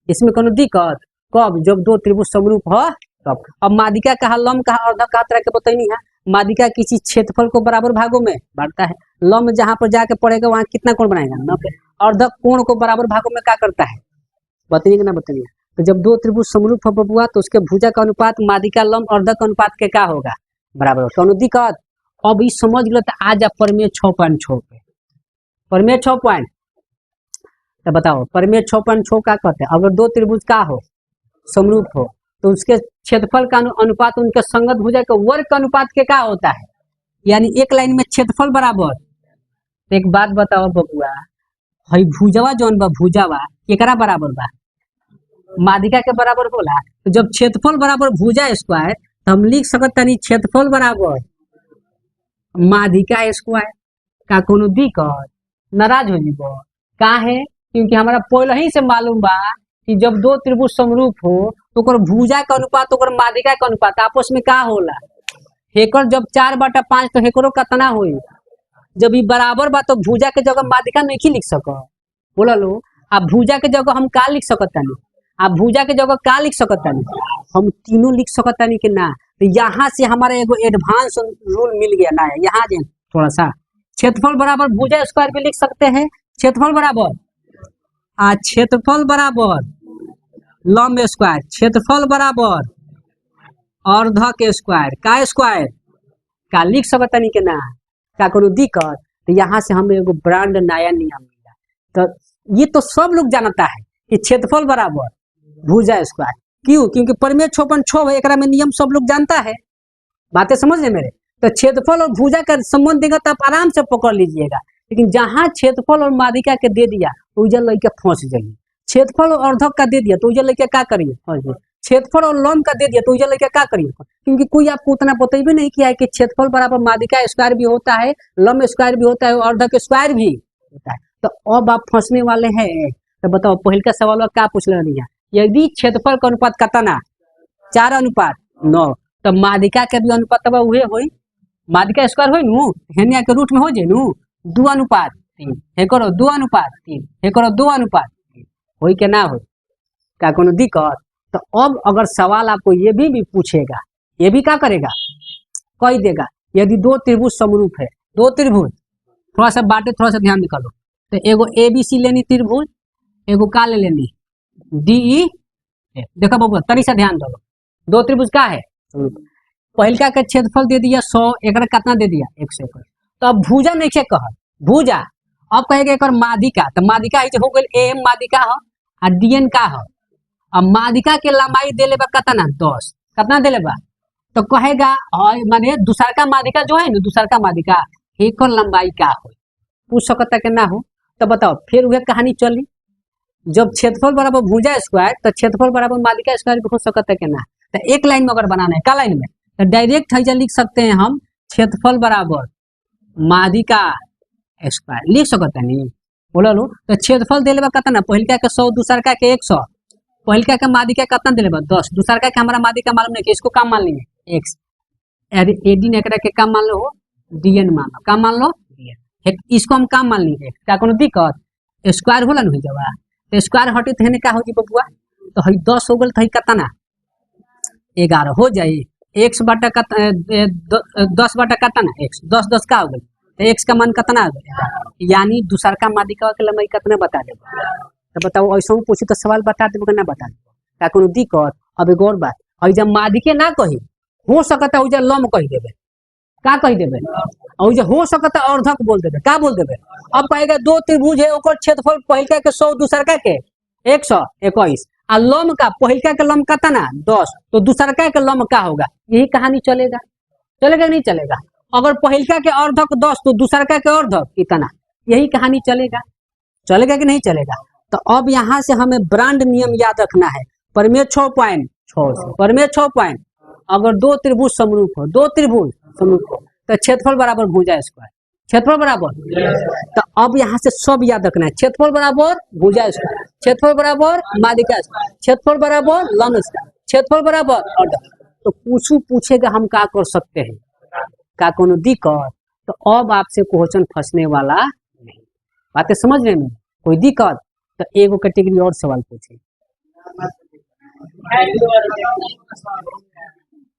इसमें कोनो दिक्कत, कब जब दो त्रिभुज समरूप हो तब। अब माध्यिका कहा, लंब कहा, अर्धक कहा, तरह के बताइए है। माध्यिका किसी क्षेत्रफल को बराबर भागों में बांटता है, लंब जहां पर जाके पड़ेगा वहां कितना कोण बनाएगा 90, अर्धक कोण को बराबर भागों में क्या करता है, बताइए कि ना बताइए। तो जब दो त्रिभुज समरूप हो बबुआ तो उसके भुजा का अनुपात माध्यिका लंब अर्धक अनुपात के क्या होगा, बराबर। कोनो दिक्कत, अब इस समझ लो तो आज आप प्रमेय 6.6 पे, प्रमेय 6 पॉइंट, तो बताओ प्रमेय 6.6 क्या कहते हैं। अगर दो त्रिभुज का हो समरूप हो तो उसके क्षेत्रफल का अनुपात उनके संगत भुजा के वर्ग का अनुपात के क्या होता है, यानी एक लाइन में क्षेत्रफल बराबर। तो एक बात बताओ बबुआ, हई भुजवा जौन बा, भुजवा केकरा बराबर बा, माध्यिका के बराबर बोला। तो जब क्षेत्रफल बराबर भुजा स्क्वायर तो हम लिख सकता नहीं क्षेत्रफल बराबर माध्यिका स्क्वायर। का कोनो दिक्कत, नाराज हो जीबो का है, क्योंकि हमारा पहले ही से मालूम बा कि जब दो त्रिभुज समरूप हो तो ओकर भुजा का अनुपात ओकर माध्यिका का अनुपात आपस में का होला, हेकर जब 4/5 तो हेकरो कितना होई, जब ये बराबर बा तो भुजा के जगह माध्यिका नहीं लिख सको, बोला लो। आप भुजा के जगह हम का लिख सकता नहीं, आप भुजा के जगह का लिख सकता नहीं, हम तीनों लिख सकता नहीं कि ना। तो यहाँ से हमारा एगो एडवांस रूल मिल गया ना, यहाँ जे थोड़ा सा क्षेत्रफल बराबर भुजा स्क्वायर भी लिख सकते हैं, क्षेत्रफल बराबर क्षेत्रफल बराबर लंब स्क्वायर, क्षेत्रफल बराबर अर्धक स्क्वायर, का स्क्वायर का लिख सकता नहीं के ना। का कोनो दिक्कत। तो यहाँ से हमें एगो ब्रांड नया नियम मिला। तो ये तो सब लोग जानता है कि क्षेत्रफल बराबर भुजा स्क्वायर, क्यों, क्योंकि प्रमेय 6.6 है, एकरा में नियम सब लोग जानता है। बातें समझ रहे मेरे। तो क्षेत्रफल और भुजा का संबंध देगा तो आप आराम से पकड़ लीजिएगा, लेकिन जहां क्षेत्रफल और माध्यिका के दे दिया तो उजर लड़के फंस जाइए। क्षेत्रफल और अर्धक का दे दिया तो उजर लड़के क्या करिए, फंस जाइए। क्षेत्रफल और लंब का दे दिया तो लड़का क्या करिए, क्योंकि कोई आपको उतना पता ही भी नहीं किया है कि क्षेत्रफल बराबर माध्यिका स्क्वायर भी होता है, लंब स्क्वायर भी होता है, अर्धक स्क्वायर भी होता है। तो अब आप फंसने वाले हैं। तो बताओ पहले का सवाल क्या पूछ रही है, यदि क्षेत्रफल का अनुपात कितना 4:9 तो माध्यिका के भी अनुपात उहे होई, माध्यिका स्क्वायर होई नु हेनिया के रूट में हो जे नु 2:3 हे करो 2:3 हे करो 2:3 होई के ना हो का कोनो दिक्कत। तो अब अगर सवाल आपको ये भी पूछेगा, ये भी क्या करेगा कह देगा, यदि दो त्रिभुज समरूप है, दो त्रिभुज थोड़ा सा बाटे, थोड़ा सा ध्यान निकालो, तो एगो ABC लेनी त्रिभुज, एगो का ले लेनी DE। देखो बबुआ तनी सा ध्यान दो, दो त्रिभुज का है पहलका का क्षेत्रफल दे दिया 100, एक कितना दे दिया 100। तो अब भुजा नहीं के कह भुजा, अब कहेगा एक माध्यिका, तो माध्यिका हो गई AM माध्यिका हो और DN का हो। अब माध्यिका के लंबाई दे लेबा कितना 10, कितना दे लेबा तो कहेगा माने दूसरा का माध्यिका जो है ना, दूसरा का माध्यिका एक लंबाई का हो, पूछ सकता कि ना हो। तो बताओ फिर वह कहानी चली, जब क्षेत्रफल बराबर भुजा स्क्वायर तो क्षेत्रफल बराबर माध्यिका स्क्वायर भी हो सकता है कि ना। तो एक लाइन में अगर बनाना है का लाइन में, तो डायरेक्ट है लिख सकते हैं हम क्षेत्रफल बराबर माध्यिका स्क्वायर लिख सकते हैं नहीं बोलो लो। तो क्षेत्रफल दे लेबा कितना पहलका के 100, दूसरा का के 100, पहलका के माध्यिका कितना दे लेबा 10, दूसरा का हमारा माध्यिका मालूम नहीं कि इसको काम मान लेंगे x, AD ने के काम मान लो DN मान लो, काम मान लो DN, इसको हम काम मान लेंगे क्या कोनो दिक्कत, स्क्वायर होला नहीं जवा, तो स्क्वायर हटे तो का हो जी बबुआ, तो हई 10 हो गल तो हई कितना 11 हो जाए, x बटा 10 बटा कितना x, 10 का हो गई, तो x का मान कितना आ गया, यानी दूसरा का माध्यिका के लंबाई कितना बता देगा। तो बताओ ऐसा पूछी तो सवाल बता देबो कि ना बता देबो क्या कोनो दिक्कत। अब एक और बात, और जब माध्यिके ना कही हो सकता है लंब कह देबे, का कह देबे, और हो सकता है अर्धक बोल देबे, का बोल देबे। अब कहेगा दो त्रिभुज है ओकर क्षेत्रफल पहलका के 100, दूसरा का के 121 और लंब का पहलका के लंब कितना 10, तो दूसरा का लंब का होगा, यही कहानी चलेगा, चलेगा नहीं चलेगा। अगर पहलका के अर्धक 10 तो दूसरा का के अर्धक कितना, यही कहानी चलेगा, चलेगा कि नहीं चलेगा। तो अब यहाँ से हमें ब्रांड नियम याद रखना है, परिमेय 6.6 परिमेय 6 पॉइंट, अगर दो त्रिभुज समरूप हो, दो त्रिभुज समरूप हो तो क्षेत्रफल बराबर भुजा स्क्वायर, क्षेत्रफल बराबर। तो अब यहाँ से सब याद रखना है, क्षेत्रफल बराबर भुजा स्क्वायर, क्षेत्रफल बराबर माध्यिका स्क्वायर, क्षेत्रफल बराबर लंब स्क्वायर, क्षेत्रफल बराबर अर्धक। तो पूछेगा हम क्या कर सकते हैं, क्या कोनो दिक्कत। तो अब आपसे क्वेश्चन फंसने वाला नहीं, बातें समझ रहे हैं, कोई दिक्कत। तो एगो कैटेगरी और सवाल पूछे,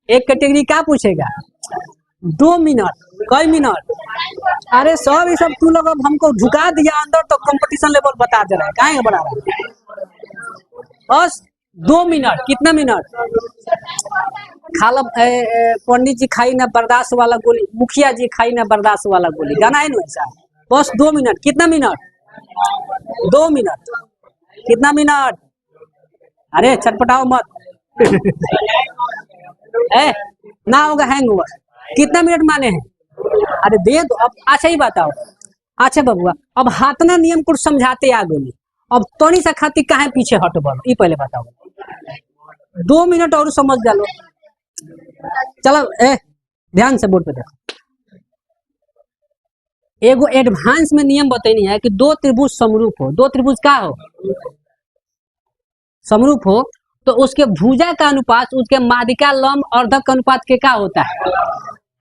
एक कैटेगरी क्या पूछेगा 2 मिनट, कई मिनट, अरे सब ये सब तू लोग अब हमको झुका दिया अंदर, तो कंपटीशन लेवल बता दे रहा है, काहे बना रहा है। बस 2 मिनट, कितना मिनट खाला पंडित जी खाई ना बर्दाश्त वाला गोली, मुखिया जी खाई ना बर्दाश्त वाला गोली, गाना है ना ऐसा। बस 2 मिनट, कितना मिनट 2 मिनट, कितना मिनट, अरे छटपटाओ मत ना होगा हैंग हुआ, कितना मिनट माने हैं, अरे दे दो अब। अच्छा ही बताओ, अच्छा बबुआ अब हाथना नियम कुछ समझाते आगे नहीं, अब तोनी सा खाती काहे पीछे हट बोलो, ये पहले बताओ। 2 मिनट और समझ डालो, चलो ध्यान से बोर्ड पे देखो। एगो एडवांस में नियम बतानी है कि दो त्रिभुज समरूप हो, दो त्रिभुज का हो समरूप हो, तो उसके भुजा का अनुपात उसके माध्यिका लंब अर्धक अनुपात के का होता है।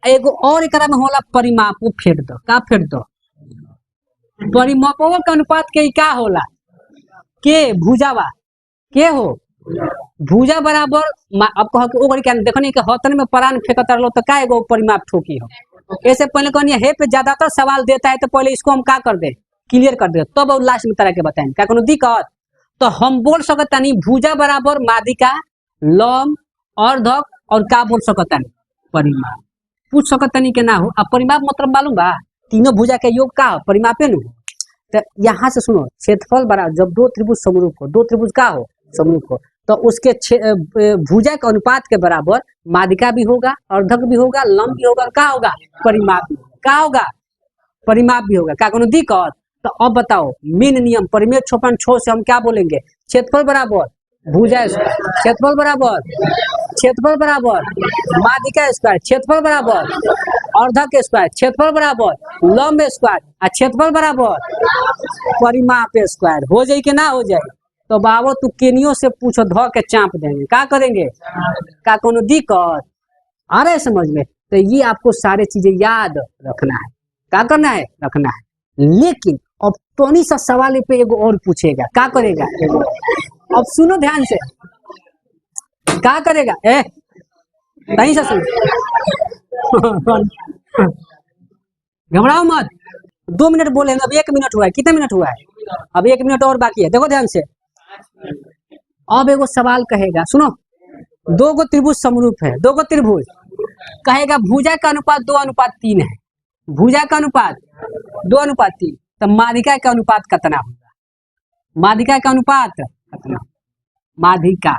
एगो और एक में होला परिमाप, फेर दो का फेर दो, परिमापों का अनुपात के का होला के भुजावा के हो भुजा बराबर। अब कहो कि ओकर क्या देखो नहीं कि हतन में प्राण फेंकत रहो तो का एगो परिमाप ठोकी हो। ऐसे पहले कहनी हे पे ज्यादातर सवाल देता है तो पहले इसको हम क्या कर दे क्लियर कर दे, तब और लास्ट में तरह के बताएं क्या कोनो दिक्कत। तो हम बोल सकता नहीं भुजा बराबर माध्यिका लंब अर्धक और का बोल सकता नहीं परिमाप, पूछ सकता नहीं के ना हो। अब परिमाप मतलब मालूम बा तीनों भुजा के योग का हो परिमापे न हो। तो यहाँ से सुनो क्षेत्रफल बराबर जब दो त्रिभुज समरूप हो, दो त्रिभुज का हो समरूप हो, तो उसके भुजा के अनुपात के बराबर माध्यिका भी होगा अर्धक भी होगा लंब भी होगा, का होगा परिमाप भी का होगा परिमाप भी होगा, क्या कोनो दिक्कत। तो अब बताओ मेन नियम परिमेय 6.6 से हम क्या बोलेंगे क्षेत्रफल बराबर भुजा स्क्वायर, क्षेत्रफल बराबर क्षेत्रफल बराबर माध्यिका स्क्वायर, क्षेत्रफल बराबर अर्धक स्क्वायर, क्षेत्रफल बराबर लंब स्क्वायर और क्षेत्रफल बराबर परिमाप स्क्वायर। हो जाए कि ना हो जाए? तो बाबू तू केनियो से पूछो, ध के चाँप देंगे। क्या करेंगे? का कोनो दिक्कत आ रहा है समझ में? तो ये आपको सारे चीजें याद रखना है। क्या करना है? रखना है। लेकिन अब टोनी सा सवाल पे एगो और पूछेगा, क्या करेगा? अब सुनो ध्यान से, क्या करेगा? नहीं से सुन, घबराओ मत। 2 मिनट बोले, अब 1 मिनट हुआ है। कितना मिनट हुआ है? अब 1 मिनट और बाकी है। देखो ध्यान से, अब एगो सवाल कहेगा, सुनो। 2 गो त्रिभुज समरूप है, 2 गो त्रिभुज कहेगा भुजा का अनुपात 2:3 है। भुजा का अनुपात 2:3, तो माध्यिका का अनुपात कितना होगा? माध्यिका का अनुपात कितना? माध्यिका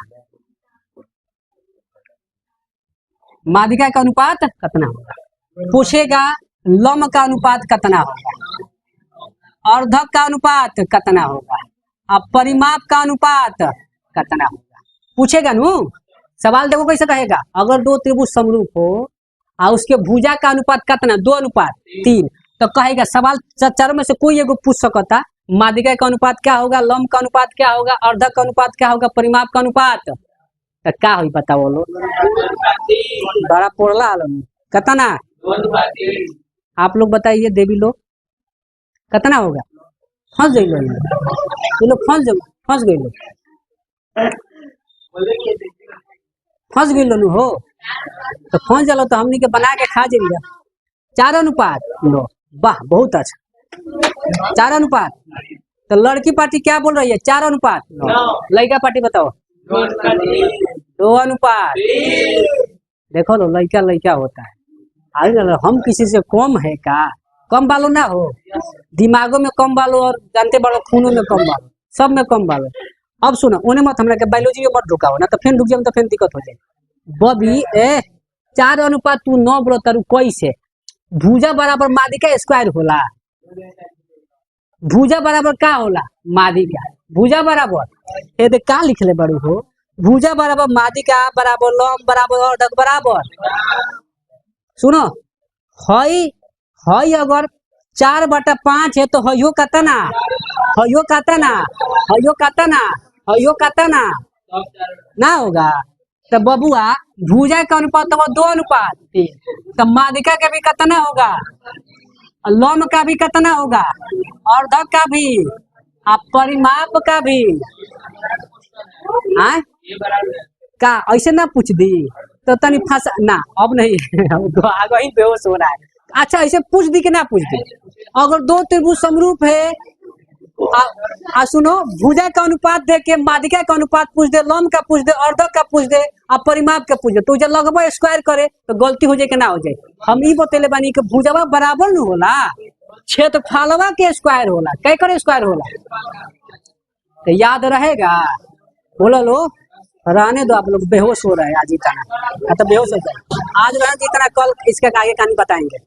माध्यिका का अनुपात कितना होगा? पूछेगा लंब का अनुपात कितना होगा, अर्धक का अनुपात कितना होगा, अब परिमाप का अनुपात कितना होगा, पूछेगा नु। सवाल देखो कैसे कहेगा, अगर 2 त्रिभुज समरूप हो और उसके भुजा का अनुपात कितना? 2:3, तो कहेगा सवाल चारों में से कोई एगो पूछ सकता, माध्यिका का अनुपात क्या होगा, लंब का अनुपात क्या होगा, अर्धक का अनुपात क्या होगा, परिमाप का अनुपात, तो क्या हुई बताओ लो? बड़ा पोड़ला आलो कितना? आप लोग बताइए, देवी लोग कितना होगा? फंस गई लोग, फंस गई लोग, फंस गई लो हो। तो फंस जालो तो हमनी के बना के खा जाइए। 4:9, वाह बहुत अच्छा। 4:9, तो लड़की पार्टी क्या बोल रही है? 4:9। लड़का पार्टी बताओ 2:3। देखो लो, लड़का लड़का होता है। अरे हम किसी से कम है का? कम बालो ना हो, दिमागों में कम बालो और जानते बालो खूनों में कम बालो, सब में कम बालो। अब सुनो, उन्हें मत हमरा के बायोलॉजी में मत ढुकाओ ना, तो फिर ढुक जाओ तो फिर दिक्कत हो जाए। बबी 4:9 बोलो तारू कैसे? भुजा बराबर माध्यिका स्क्वायर होला। भुजा बराबर का होला? माध्यिका। भुजा बराबर ये देख का लिखले बड़ू हो, भुजा बराबर माध्यिका बराबर लंब बराबर अर्धक बराबर। सुनो, हई अगर 4/5 है तो हयो कितना? हयो कितना? हयो कितना? हयो कितना? ना होगा। तो बबुआ भुजा का अनुपात तो 2:3, तो माध्यिका का भी कितना होगा, लंब का भी कितना होगा, अर्धक का भी, आप परिमाप का भी। हाँ का ऐसे ना पूछ दी तो तनी फंसा ना, अब नहीं आगे ही बेहोश हो रहा है। अच्छा ऐसे पूछ दी कि ना पूछ दी? अगर 2 त्रिभुज समरूप है, सुनो, भुजा का अनुपात दे के माध्यिका का अनुपात पूछ दे, लंब का पूछ दे, अर्धक का पूछ दे, अब परिमाप का पूछ दे, तो जब लगभग स्क्वायर करे तो गलती हो जाए कि ना हो जाए? हम ई बतेले बानी कि भुजावा बराबर न होला, क्षेत्रफलवा के स्क्वायर होला। कै करे स्क्वायर होला? तो याद रहेगा। बोलो लो, रहने दो, आप लोग बेहोश हो रहे हैं आज इतना, तो बेहोश हो जाए आज, रहने इतना, कल इसका आगे कहानी बताएंगे।